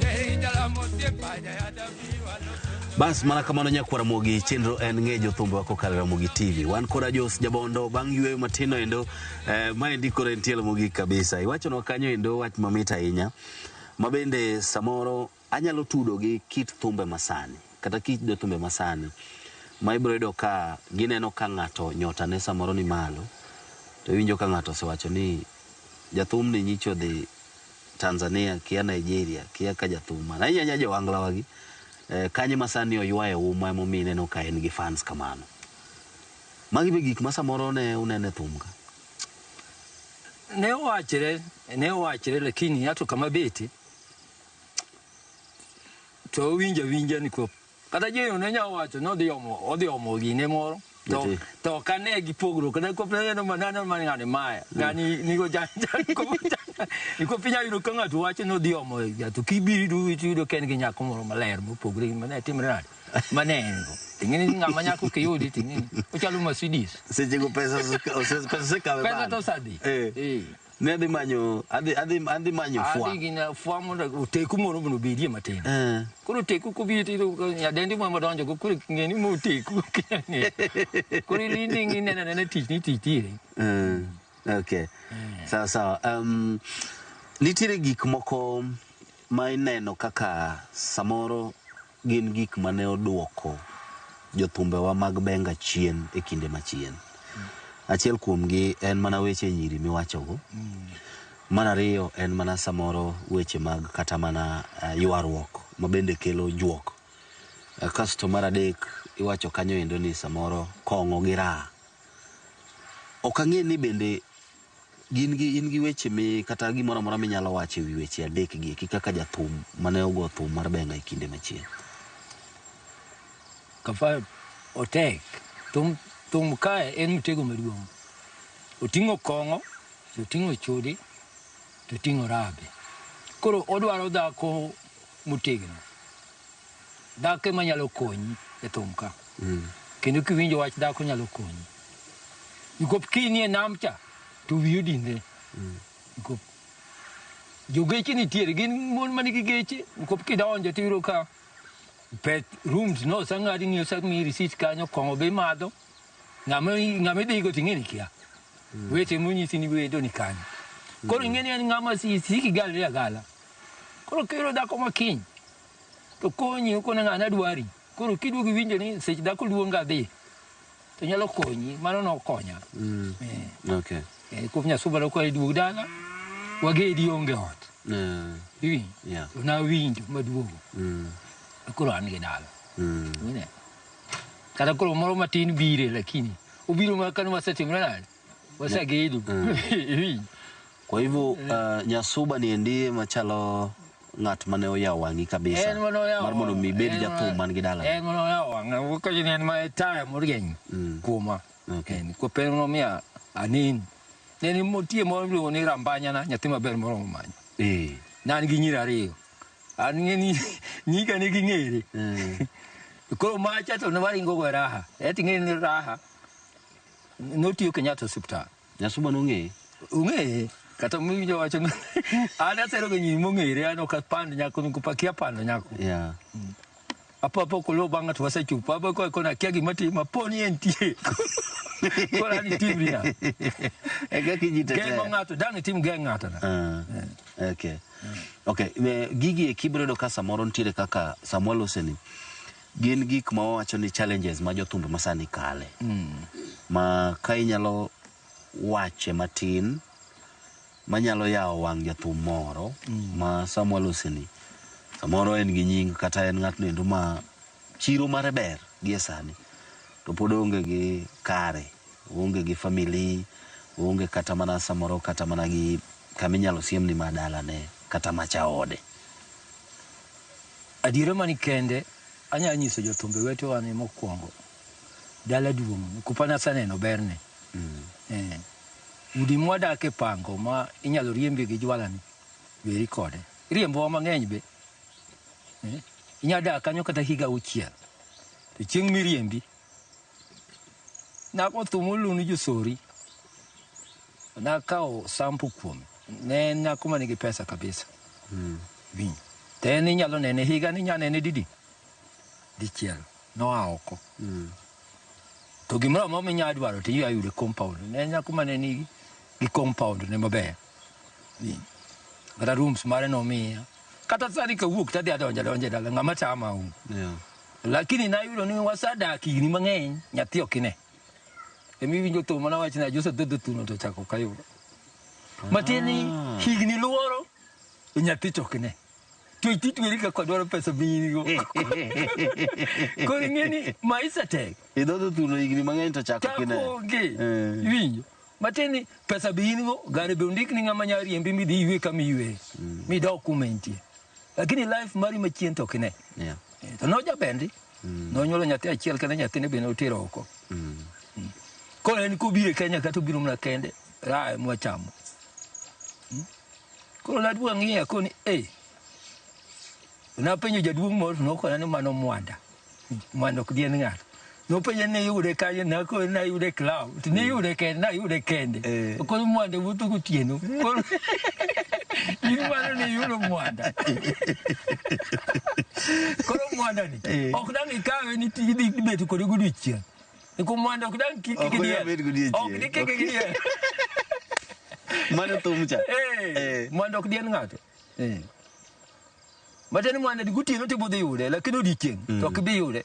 Yeri jala mosiepa ya dabi waloso. Bas mana kamano nyakwara mogi chenro en ngejo thumbe wako kalera mogi TV. Wan kora Jos Jabondo bang yweyo matino endo ma ndiko rentielo mogi kabisa. Iwacho no kanyo endo wach mamita ahinya. Mabende samoro anyalo tudo gi kit thumbe masani. Kata kit do thumbe masani. Ma ibro yudo ka gineno ka ng'ato nyota ne samoro ni malo. To winjo ka ng'ato sewacho ni jathum ni nyicho dhi Tanzania kia Nigeria kia ka jathum. Na inya jo wangla wagi. Kanye masani oywaye uma momine no ka en gi fans kamano. Magi be gik masamoro ne unene thumga. Ne wachire lakini hata kama beti to winja ni ko kata je unenya wacho no odiomo gine moro to kane gi pogro kana ko pleno manana mangane maya gani nigo ko pinya yudo kanga to wacho no diomo ya to kibiri du ken gi nyako moro maler mo pogre mane timrad manengo tingini ngama nyako ke yodi tingini o chalo Mercedes seje go pesa ka pesa to sadi ne adi manyo fwa adi gina fwa mo o teku moro no bidie matin kuro teku ko bi ya dendi mo madonjo ko kuro ngeni mo teku kene kuro lindi ngine na titi okay so nitire gik moko ma ineno kaka samoro gin gik mane oduoko jothumbe wa mag benga chien e kinde machien. Achiel kuomgi en mana weche nyiri miwachogo. Mana riyo en mana samoro weche mag kata mana ywaruok mabende kelo juok. Kasto mar adek iwacho kanyo endo ni samoro kong'o gi ra. Ok ang'e ni bende in gi weche mi kata gimoro amora minyalo wacho ewi weche adek gi kaka jathum mane ogo thum mar benga e kinde machien. Kafa otek thum thum kae en mtego maduong'. Oting'o kong'o, oting'o chode, to oting'o rabe. Koro odwaro dhako motegno. Dhako manyalo konyi e thum ka. Kendo kiwinjo wach dhako nyalo konyi. Nikop kini e nam cha, to wiyo dinde. Nikop jogeche nitiere, gin mon manigi geche, nikop kidonjo tiro ka pet rooms no sangadi ni osami receipt kanyo kongo be madho. Ngame digo tingeni kia. Wete munyisi ni wedo ni kanyo. Koro ingeni ani ngama siki gali ya gala. Koro kiro dako makiny. To konyi ukona ngana dwari. Koro kidu kiwinjo ni sech dako luonga dhi. To nyalo konyi, mano no konya. Okay. Kup Nyasuba ko idu dala. Wage di onge ot. Iwi. Yeah. Na winjo maduogo. Koro an gi dala. Kata koro moro matin bire lakini ubiro makano wasetimrana. Wasagedu. Kwa hivyo Nyasuba ni ndiye machalo ngat mane oyawo wangi kabisa. Mar mondo mi bed jathum man gi dala. En mono oyawo wanga wuko jini en ma time morieny. Kuma. Okay. Ko pero no mia anin. Neni motie mo iluongo ni rambanya na nyathi maber moro manya. Nan gi nyira ariyo. An ngeni nyika ni gingere. Koro macha to ne waringo go raha. Eti ngeni ni raha. Notiyo Kenyatta hospital. Nyasuba nong'e. Ung'e kata miyo wacho ana sero gni mong'ere ano ka pand nyako ni kupakia pando nyako. Yeah. Apo ko lo banga to wasechupa ba ko kona kia gi mati maponi entie. Kora ni timria. Ega kijitete. Gengo ngato dang tim gengo ngato na. Okay. Okay, gigi e kibredo ka samoro ntiere kaka Samuel Oseni. Gin gik ma wacho ni challenges ma jothumbe masani kale. Ma ka inyalo wache matin manyalo yawo wang jathum moro ma Samuel Oseni. Samoro en gi nying kata en ng'at nendo ma chiro mare ber gi sani. To pod onge gi kare, onge gi family, onge kata mana samoro kata mana gi kaminyalo siem ni madala ne kata macha ode. Adira mani kende anya nyiso jothumbe weto ane mokwongo. Dala duong' kupana saneno berne. Udi mwadake pango ma inyalo riembe gi jwalani beri kode. Riembo mang'eny be. Inyada kanyo kata higa uchiel. To chieng' miriembi. Nako thumulu ni jusori. Nakao sampu kuome. Ne nakuma nigi pesa kabisa. Vini. Teni inyalo nene higa ni nyanene didi. Dichiel. No aoko. To gimoro mo minya dwaro to yude compound. Ne nyakuma ne nigi gi compound ne maber. Kata rooms mare no miya. Kata sani ka wuok tadhi adonja dala ng'ama chama un. Lakini na yudo ni wasada kigni mang'eny nyathi okine. Emi winjo to mana wach na Joseph Thuno to chako kayudo. Matini higni luoro nyathi chokine. To ititweri ka kodwaro pesa binigo. Ko ngeni maisha tek. Idho Thuno higni mang'eny to chako kine. Chako ge. Winjo. Matini pesa binigo gare be undik ni ng'ama nyari embi mi dhi ywe kama ywe. Mi dokumenti. Lakini life mari machien to kine. Yeah. To noja bendi. Nonyuolo nyathi achiel kata nyathine be notero oko. Ko en kubire Kenya kata biro mna kende. Rae mwachamo. Ko ladwa ng'iya koni na penyo jaduong' moro nokona ni mano mwanda. Mwanda ok dien ng'ato. No penyo ne yude kanyo na ko na yude club. Ni yude kende na yude kende. Ko mwanda wuto gotieno. Ko ni mano ni yudo mwanda. Ko mwanda ni. Ok dang ikawe ni tigi betu ko gudichia. Ko mwanda ok dang kiki. Ok dikiki. Mano thumcha. Mwanda ok dien ng'ato. Matani mwana di guti no te bode yude lakini odichieng to kibi yude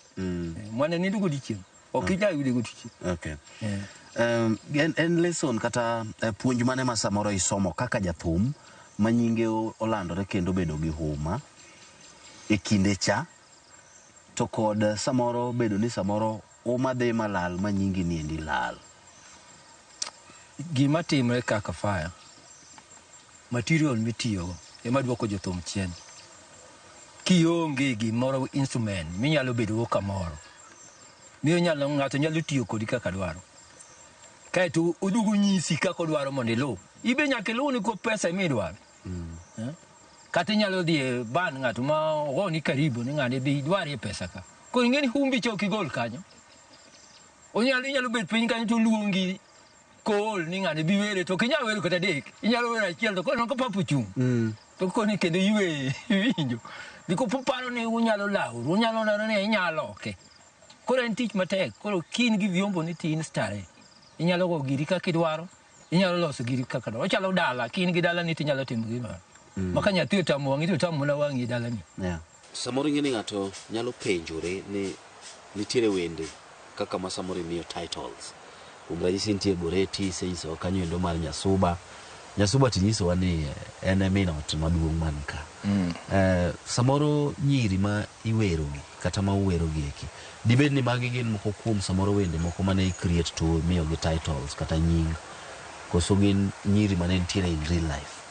mwana ni ndugu dichieng okija yude guti. Okay. En lesson kata puonj mane ma samoro isomo kaka jathum manyinge olandore kendo bedo gi huma e kinde cha to kod samoro bedo ni samoro huma dhi malal manyingi ni endi lal. Gima timre kaka fire material mitiyo ema duoko jothum chien. Kionge gimoro instrument minyalo bedo kamoro miyo ng'ato nyalo tiyo kodi kaka dwaro. Kaeto oduogo nyisi kaka odwaro mondo iluw. Ibe nyaka iluw ni ko pesa midwaro. Kata inyalo dhi e ban ng'ato ma ogoni karibu ni ng'ane dhi dwari pesa ka. Koro ing'eni humbi chok igol kanyo. Inyalo bet piny kanyo to luongi kool ni ng'ane bi were to kinyalo wero kata adek. Inyalo wero achiel to kono ka papo chung. To koni kendo ywe winjo. Diko paro ni unyalo lauru, unyalo neno ni inyalo oke. Koro en tich matek. Koro kin gi vyombo ni tin stare. Inyalo go giri kaka idwaro. Inyalo loso giri kaka dwaro. Ochalo dala, kin gi dala ni tinyalo timo gima. Maka nyathi otamo wangi to tamo na wangi dala ni. Samoro ng'eni ng'ato nyalo penjore ni nitiere wende kaka ma samoro miyo titles. Ranyisi nitie Goreti senyiso kanyo endo mar Nyasuba. Nyasuba tinyisowa ni en minot maduong' man ka. Samoro nyiri ma iwerogi kata ma uwerogi eki. Dibed ni magi gin moko kuom samoro wende moko mane create to miyo gi titles kata nying. Koso gin nyiri mane nitiere in real life.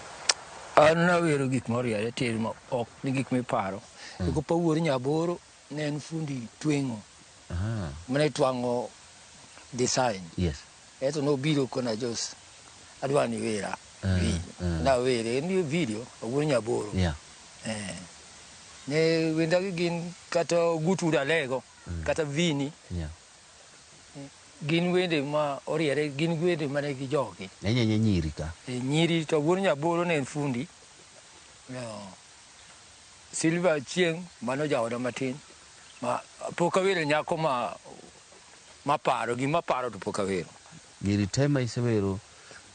An nawero gik moro yare tir ma ok ni gik miparo. Iko pa wuor Nyaboro ne en fundi tweng'o. Mane twang'o design. Yes. Eto nobiro kona Jos adwa ni wera. Na were ni video wuor Nyaboro. Yeah. Ne wenda gin kata Gutura Lego kata Vini. Yeah. Gin wende ma oriere gin wende mane gi jogi. Enye nyiri ka. Nyiri to wuor Nyaboro ne en fundi. Silva Chieng mano jaoda matin. Ma poka wero nyako ma paro gima paro to poka wero. Nyiri tema isewero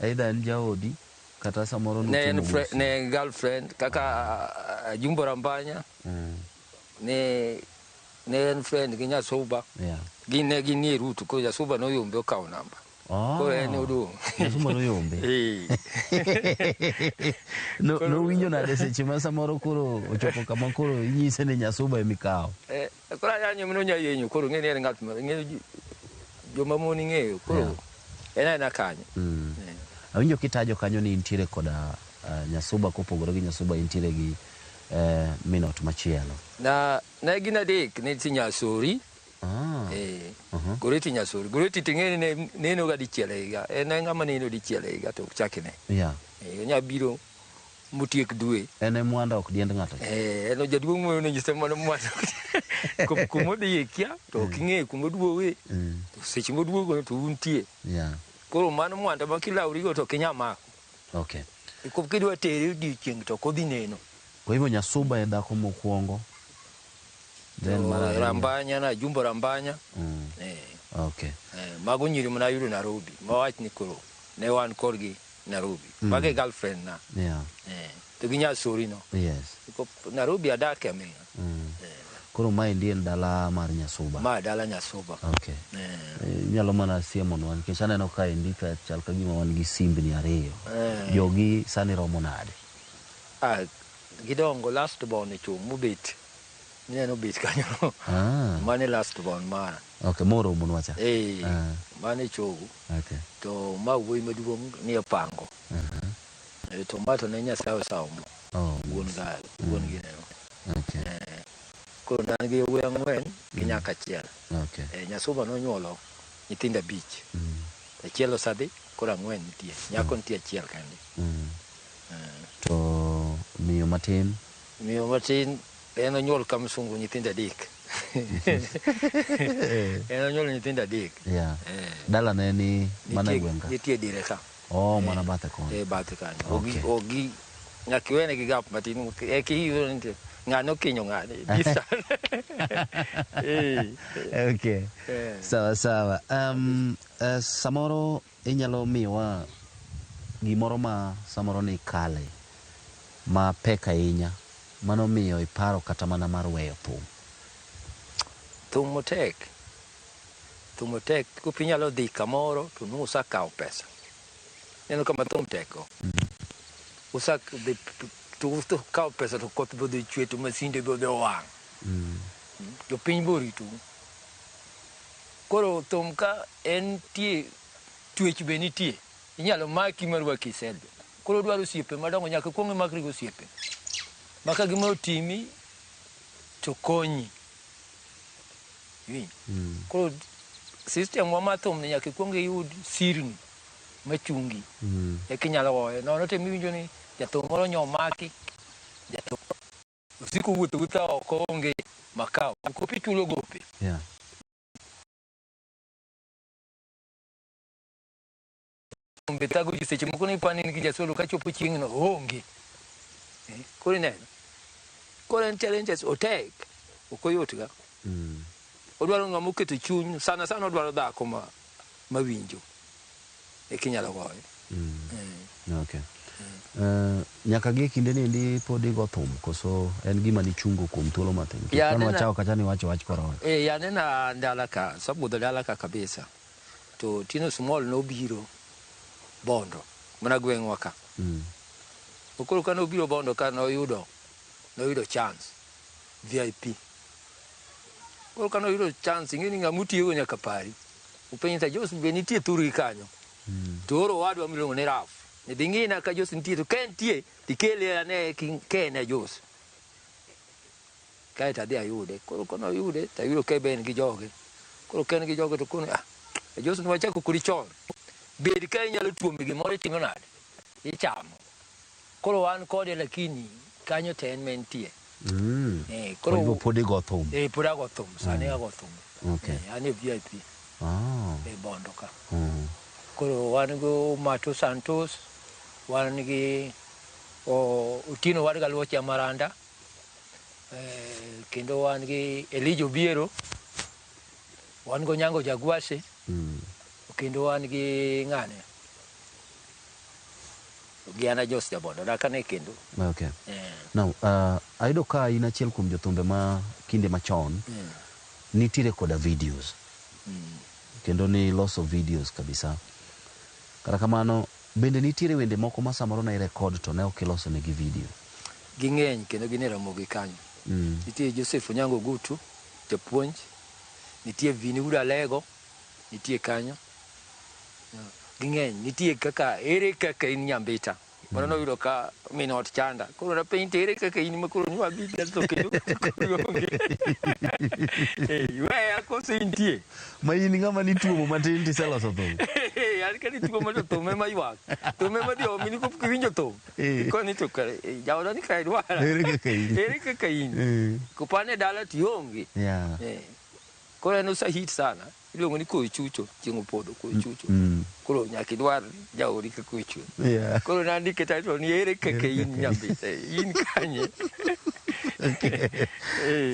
either en jaodi kata samoro ne girlfriend kaka Jumbo Rambanya. Ne en friend gi Nyasuba. Yeah. Gine nie rutu ko Nyasuba no yombe okaw namba. Ko en odu. Nyasuba no yombe. No winjo na seche ma samoro koro ochopo kama koro inyise ni Nyasuba emikaw. Koro yanyo mno nyayenyo koro ngene en ngat ngene joma moni ng'eyo koro ena kanyo. Awinjo kitajo kanyo ni intiere koda Nyasuba kopogore gi Nyasuba intiere gi minot machielo. Na gina dek ne ti Nyasori. Goreti Nyasori. Goreti ting'eni neno ga dichiele higa. En ng'ama neno dichiele higa to chakine. Yeah. Nyabiro mutiek dwe. En mwanda ok diend ng'ato. En jaduong' moyo ne nyise mana mwanda. Kumodhi kia to king'e kumoduowe. To seche moduogo to untie. Yeah. Koro mano mwanda ma kilauri go to kinyamako. Okay. Kidwa tere odiochieng' to kodhi neno. Kwa hivyo Nyasuba e dhako mokwongo. Then Rambanya na Jumbo Rambanya. Okay. Mago nyiri mna yudo Nairobi. Mawach ni koro ne wan korgi Nairobi. Mage girlfriend na. Yeah. To gi Nyasori no. Yes. Ko Nairobi adake ame. Koro ma ndien dala mar Nyasuba. Ma dala Nyasuba. Okay. Nyalo mana siemo no nikech aneno ka indika chal ka gima wan gi simbni ariyo. Jogi sani romo nade. Gidongo last born chung mubit. Neno bit kanyo. Mane last born mara. Okay, moro munwacha. Mane chogu. Okay. To ma wuoyi maduong' ni pango. To mato ne Nyasaye sawo. Wuon gi neno. Okay. Koro nan gi wuoyi ang'wen gi nyaka achiel. Okay. Nyasuba nonyuolo nyithindo 5. Achiel osadhi koro 4 nitie. Nyako nitie achiel kende. To miyo matin en onyuol ka msungu nyithindo 3. En onyuol nyithindo 3. Yeah. Dala ne ni mana gwenga. Nitie dire ka. Mana bathe kono. Bathe kanyo. Ogi nyakiwene gi gap matin hiyo nitie. Ng'ano kinyo ng'ane. Okay. Sawa. Samoro inyalo miwa gimoro ma samoro ni kale ma pek ahinya mano miyo iparo kata mana mar weyo thum. Thum tek kupinyalo dhi kamoro to nusa kawo pesa. Neno kama thum teko. Usa dhi to kawo pesa to koth bodhi chwe to masinde bodhi owang'. To piny bori tu. Koro thum ka en tie twech be nitie. Inyalo maki marwaki selbe. Koro dwaro osiepe madongo nyaka kuonge makri go osiepe. Maka gima otimi to konyi. Koro system wa mathum ni nyaka kuong yud sirni machungi e kinyalo goye nono te miwinjo ni jathum moro nyomaki jathum usiku wuotho oko onge makao kopi chulo gope mbetago jiseche moko ni pani ni kijasolo kachopo chieng' no onge koro neno koro en challenges otek okoyot ga odwaro ng'ama oketo chuny sana odwaro dhako mawinjo e kinyalo goye okay. Nyaka gi kinde ni ndi podi go thum koso en gima ni chungo kuom thuolo matin kan wachao kata ni wacho wach koro yanena ndala ka sabudho dala ka kabisa to Tino Small no biro Bondo mana gweng'wa ka okoro kano biro Bondo ka no yudo chance VIP koro kano yudo chance ngini ngamutiyo nyaka pari upenyita Jose benitie thuri kanyo to oro wadwa milongo ne Raf ne dingina ka Jose nitie to kentie tikele ane kene Jose kaita dia yude koro kono yude ta yudo ke ben gi joge koro ken gi joge to kono Jose no wachako kuri chon bed ka inyalo tuombe gimoro timo nade ichamo koro wan kode lakini kanyo ten mentie koro podi go thum podi go thum sani go thum okay ane VIP Bondo ka koro wan go Mato Santos wan gi Utino wan ga Luocha Maranda kendo wan gi Elijo Biero wan go Nyango Jagwase kendo wan gi ng'ane Giana Jose Bondo dakane kendo okay now aido ka ina chiel kuom jothumbe ma kinde machon nitire koda videos kendo ni loso videos kabisa kata kamano bende nitire wende moko ma samoro na record to ne okiloso ne gi video ging'eny kendo ginera mogi kanyo nitie Joseph Onyango Gutu japuonj nitie Vini Uda Lego nitie kanyo ging'eny nitie kaka ere kaka in Nyambita mono no yudo ka minot chanda koro na piny tere kaka in makoro nywa bi dato kendo we akose intie ma in ng'ama ni tuomo matin tiseloso thum yani ka ni tuomo matin thum ema ywak thum ema dio mini ko winjo thum koni to ka jawda ni ka idwara ere kaka in kupane dala tionge koro en osahit sana iluongo ni koyo chucho chieng' opodho koyo chucho koro nyaka idwar jaori ka koyo chucho koro nandike title ni ere kaka in Nyambita in kanye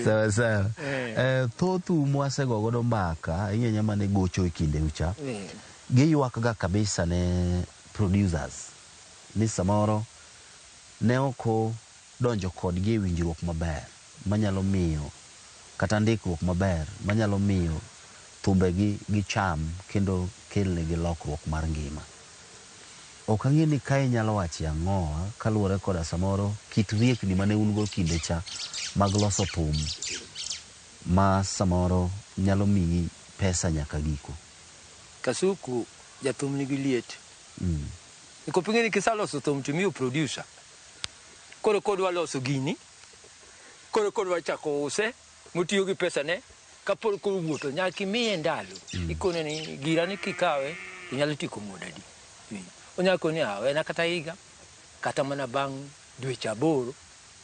sawa thoth mwasego godo mbaka inyanya mane gocho e kinde ucha giywak ga kabisa ne producers ni samoro ne oko donjo kodgi e winjruok maber manyalo miyo kata ndikruok maber manyalo miyo thumbegi gicham kendo kelne gi lokruok mar ngima. Ok ang'e ni kae nyalo wachi ang'owa kaluwore koda samoro kit riekni mane un go kinde cha mag loso thum ma samoro nyalo miyi pesa nyaka giko. Kasuku jathum nigi liet. Iko pingeni kisaloso thum to miyo producer. Koro kodwa loso gini. Koro kodwa chako use mutiyo gi pesa ne kapol koro wuotho nyaka imiye ndalo. Ikone ni girani kikawe inyalo tiko muda di. Onyako ni awe na kata higa kata mana bang dweche 8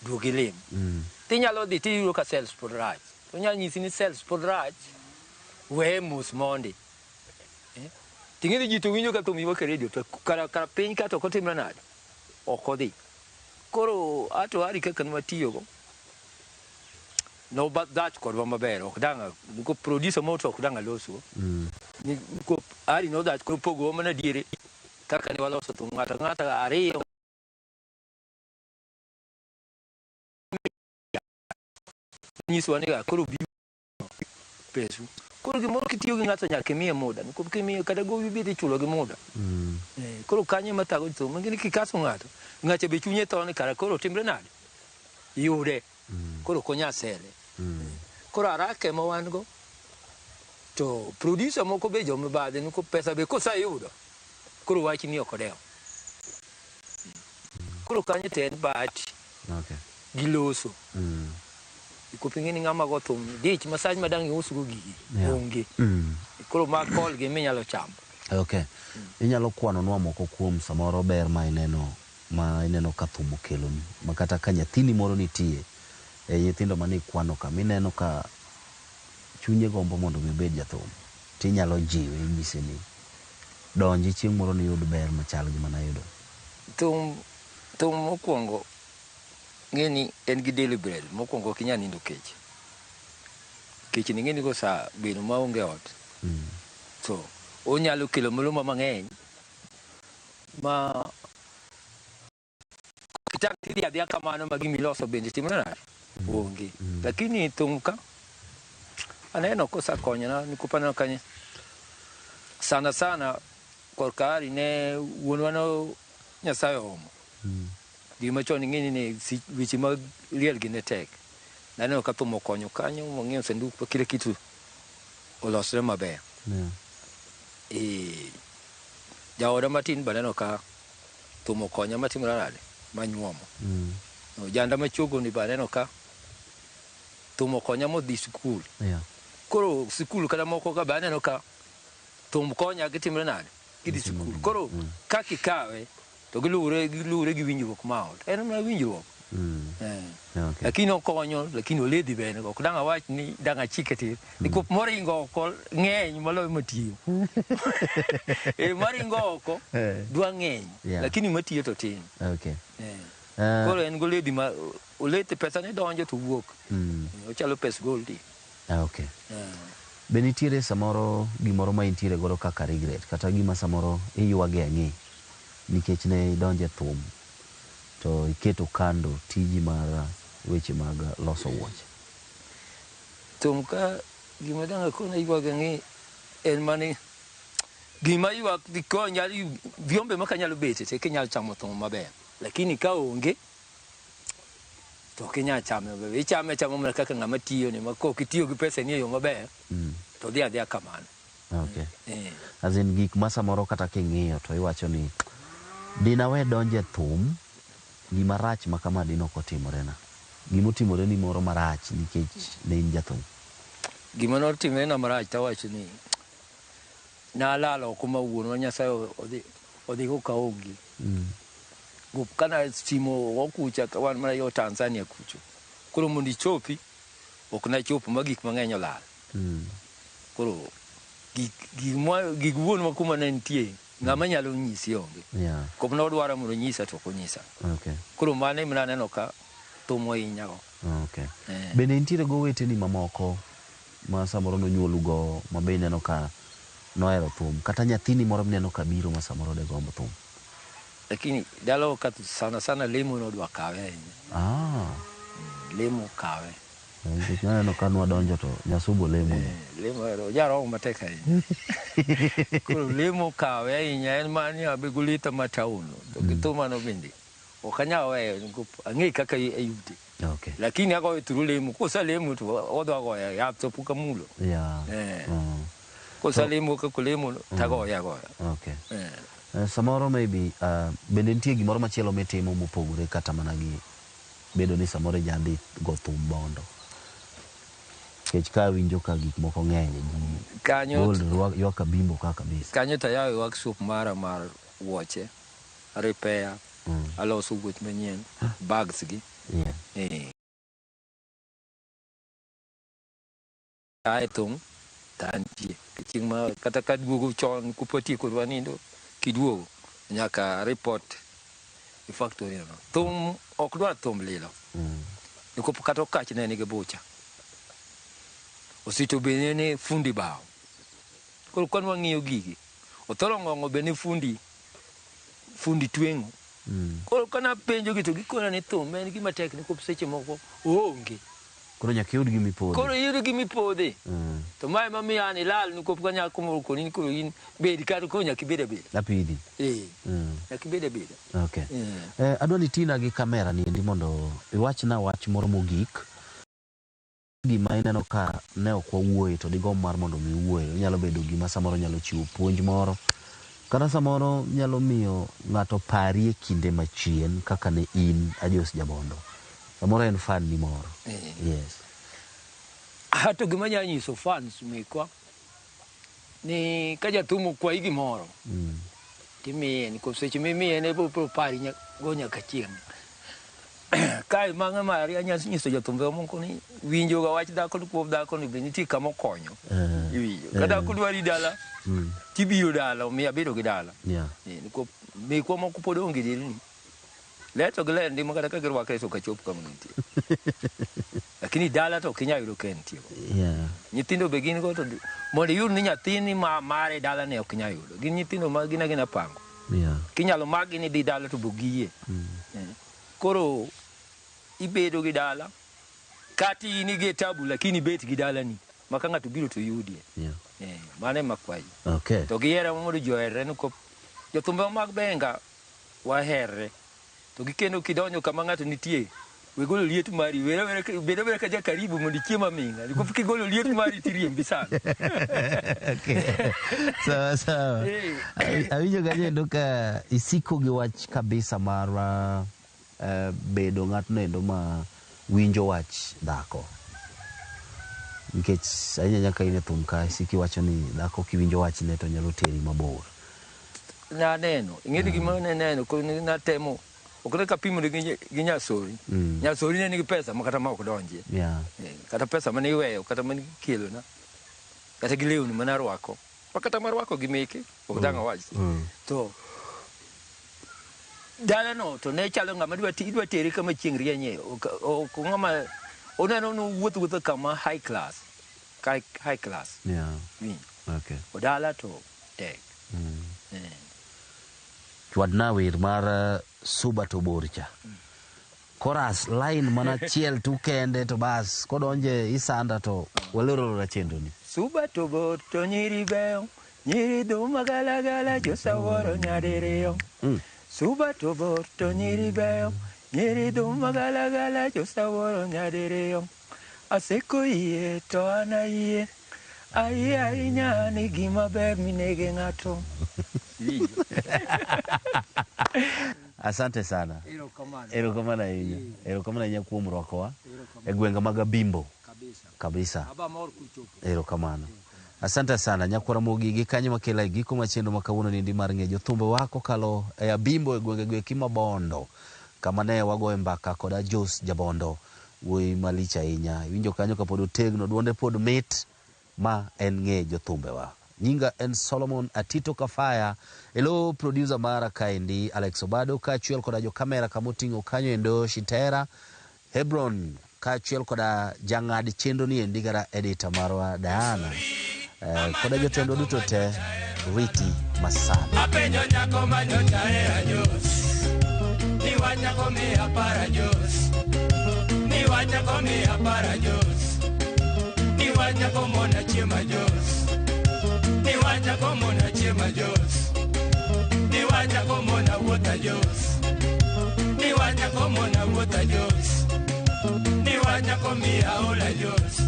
duogi lim. Tinyalo dhi tiyudo ka sales pod rach. Onyalo nyisi ni sales pod rach we mus mondi. Ting'eni ji to winjo ka thum iwak e radio to kara piny ka to kotimre nade ok odhi. Koro ato ari kaka nwatiyogo no but that kodwa maber ok danga ko producer moto ok danga loso ni ko ari no that ko pogo mana diere kaka ni waloso thum ngata ariyo nyiswa ni koro bi pesu koro gimoro kitiyo gi ng'ato nyaka imiye muda niko kimiye kada go bibidi chulo gi muda koro kanye matago thum ngini kikaso ng'ato be chunye thoni kara koro timbre nade yude koro konya sele koro arake mo wan go to producer moko be jo mibadhe niko pesa be kosayudo koro wachi ni okodeo koro kanye ten bahati giloso ko pingini ngama go thum dich masaj madang usugo gigi onge koro ma kol gi minyalo cham. Okay. Inyalo kwano nwa moko kuom samoro ber ma ineno ka thum okeloni makata ka nyathini moro nitie nyithindo mane kwano ka mineno ka chunye gombo mondo mibed jathum tinyalo jiwe inyise ni donji chieng' moro ni yud ber machal gi mana yudo. Thum mokwongo ng'eni en gi deliberate mokwongo kinya nindo kech ni ng'eni go sa bedo maonge ot so onyalo kelo muluma mang'eny ma kitang tidi adhia kamano ma gimiloso bende timona onge lakini thum ka aneno kosa konyana nikupana kanye sana korkari ne wuonwa no Nyasaye omo gima chon ng'eni ne weche mag liel gi ne tek naneno ka thum okonyo kanyo mong'eyo sanduku kile kitu olosre maber. Jaoda matin baneno ka thum okonya matimore nade manyuomo janda machogo ni baneno ka thum okonya modhi skul koro skul kada moko ka baneno ka thum konya gitimore nade gidhi skul koro kaki kawe to gilure gi winjruok maot en na winjruok lakini okonyo lakini oledhi bene ok danga wach ni danga chiketi nikop moringo ko ng'eny maloyo matiyo moringo oko dwa ng'eny lakini matiyo to tin. Koro en goledhi ma olete pesa ne donjo to wuok ochalo pes goldi. Be nitiere samoro gimoro ma intiere godo kaka regret kata gima samoro iyuage ang'e nikech ne idonje thum to iketo kando tiji mar weche mag loso wuoche? Thum ka gima danga kona yuage ang'e en mani gima yuak dikonya viombe makanyalo bete te kinyalo chamo thum maber lakini ka onge to kinya chame maber ichame mana kaka ng'ama tiyo ne mako kitiyo gi pesa ni yo maber to dhi adhia kamano. Azin gik ma samoro kata king'iyo to iwacho ni dinawe donje thum gima rach ma kama dino kotimore na gimotimore ni moro marach nikech ne in jathum. Gima notimore na marach tawacho ni na lalo kuma wuonwa Nyasaye odhi go kaogi gup kana simo okucha wan mana yo Tanzania kucho koro mondi chopi ok na chopo magik mang'eny olal koro gik wuonwa kuma ne nitie ng'ama nyalo nyisi onge kop nodwaro mondo nyisa to konyisa koro mane mana neno ka thum ohinyago. Bende nitiere go weteni mamoko ma samoro nonyuolugo ma be neno ka nohero thum kata nyathini moro neno ka biro ma samoro de gombo thum? Lakini dalo ka sana lemo nodwa kawe ahinya. Lemo kawe nikech naneno ka nwadonjo to nyasubo lemo lemo jaro matek ahinya koro lemo kawe ahinya en mani abegulita matauno to githuma no bende okanya weyo ang'e kaka ayuti lakini agoyo turu lemo kosa lemo to odwa goya yath to puka mulo kosa lemo kako lemo tagoya samoro maybe bende nitie gimoro machielo mitimo mopogore kata mana gi bedo ni samoro jandi go thum bondo kech ka winjo ka gik moko ng'eny kanyo ywak abimbo ka kabisa kanyo tayawe workshop mar wuoche repair aloso wuoch manyien bags gi ai thum tantie chieng' ma kata ka duogo chon kupoti kodwa nindo kiduogo nyaka report e factory no thum ok dwar thum lilo nikop kata okach ne nigi bucha osito bene ne fundi bao koro kwan wang'iyo gigi othoro ng'ong'o bene fundi tweng'o koro kana penjo gi to gikona ni thum en gima tek nikop seche moko onge koro nyaka yud gimi podhe to mae mamiyo an ilal nikop kanya kumoro koni koro in bedi kata koro nyaka ibed abeda apidi nyaka ibed abeda. Adwa ni tina gi kamera ni endi mondo iwachna wach moro mogik gima ineno ka ne ok wawuoye to digom mar mondo mi wuoye nyalo bedo gima samoro nyalo chiwo puonj moro kata samoro nyalo miyo ng'ato pari e kinde machien kaka ne in Ajos Jabondo samoro en fan ni moro. Hato gimanya nyiso fans mekwa ni kaja tumu kwa higi moro timiye ni koseche mimiye ne bo pari nya gonya kachieng kai manga mari anya nyiso jatumbe monko ni winjo ga wach da ko kuom da ko ni beniti kama konyo winjo kada ku dwari dala tibiro dala o mi abedo gi dala ni ko mekwa moko pod onge dilni leto gele ndi makata ka girwa kai so ka chop community lakini dala to kinya yudo kenti nyitindo begin go to mondo yud ni nyathini ma mare dala ne ok nyayudo gin nyitindo ma gina pango kinyalo magi ni di dala to bogie koro ibedo gi dala kati ni ge tabu lakini bet gi dala ni maka ng'ato biro to yudie mane makwai to giera mondo joere no ko jotumbe mag benga waherre to gikeno kidonyo kama ng'ato nitie we golo liet mari bedo ka ja karibu mondo chiema minga liko fiki golo liet mari tiriembi sana sawa awinjo gajendo ka isiko gi wach kabisa mar bedo ng'atno endo ma winjo wach dhako nikech ahinya nyaka ine thum ka isiki wacho ni dhako kiwinjo wach ne to nyalo teri mabor na neno ing'edi gima neno ko na temo okore ka pimo gi nyasori nyasori ne nigi pesa makata ma ok donje kata pesa mane iweyo kata mane kilo na kata gilewni mana rwako pakata marwako gimeke ok danga wach to dala no to ne chalo ngama dwa teri kama chieng' rienye o ngama oneno no wuotho kama high class odala to tek chwadna wir mar Suba to Borcha chorus line mana chiel tu kende to bas kodonje isanda to walero la chendo ni Suba to bor to nyiri beo nyiri do magala gala jo saworo nyadereo Suba to bor to nyiri beo nyiri do magala gala jo saworo nyadereo aseko iye to anaye ai nyani gima ber minege ngato Asante sana. Erokamana hinya. Erokamana hinya kuom rwakowa e gwenga mag Abimbo. Kabisa. Erokamana. Asante sana nyakwara mogigi kanyo makela giko machendo makawuono ni ndi mar ngejo thumbe wako kalo e Abimbo e gwenge gweki Mabondo. Kama ne wagoe mbaka koda Jos Jabondo wuoyi malich ahinya. Winjo kanyo kapod otegno duonde pod mit ma en ngejo thumbe wa. Nyinga en Solomon Atito Kafaya. Hello producer mara kaendi Alex Obado kachuel koda jo kamera kamotingo kanyo endo Shitera Hebron kachuel koda jangad chendo ni endi gara editor marwa Diana koda jotendo duto te Riti Masana apenyo nyako manyocha e ajos ni wanyako mi apara jos ni wanyako mi apara jos ni wanyako mona chiema jos ni wanyako mona chiema jos ni wanyako mona wuota jos ni wanyako mona wuota jos ni wanyako mi aola jos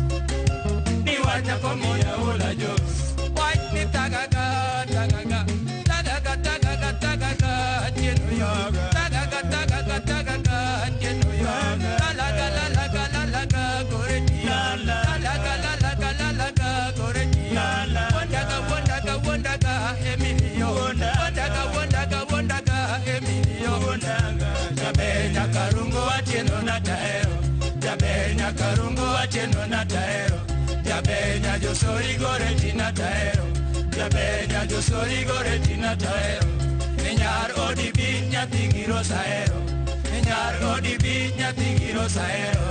ni wanyako mi aola jos wach ni tagaga tagaga tagaga tagaga tagaga tieno yoga tagaga tagaga tagaga tieno yoga la la la la la la la goreti la la la la la la la goreti la la wondaga Emilio wondaga Emilio jabenya karungu atieno na taero jabenya karungu atieno na taero jabenya josori goreti na taero jabenya josori goreti na taero nyar odi bi nyathi giro saero nyar odi bi nyathi giro saero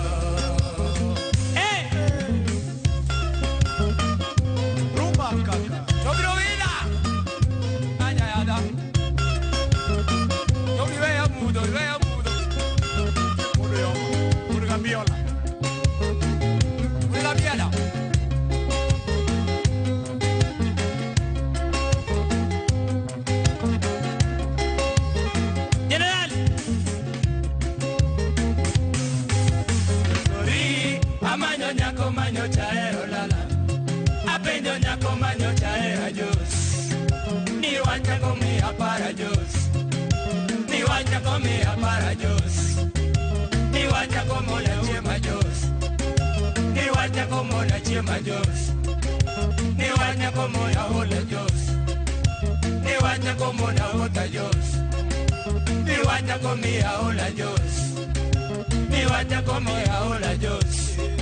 ma Jos. Ni wacha como ya hola Jos. Ni wacha como na ota Jos. Ni wacha como ya hola Jos. Ni wacha como ya hola Jos.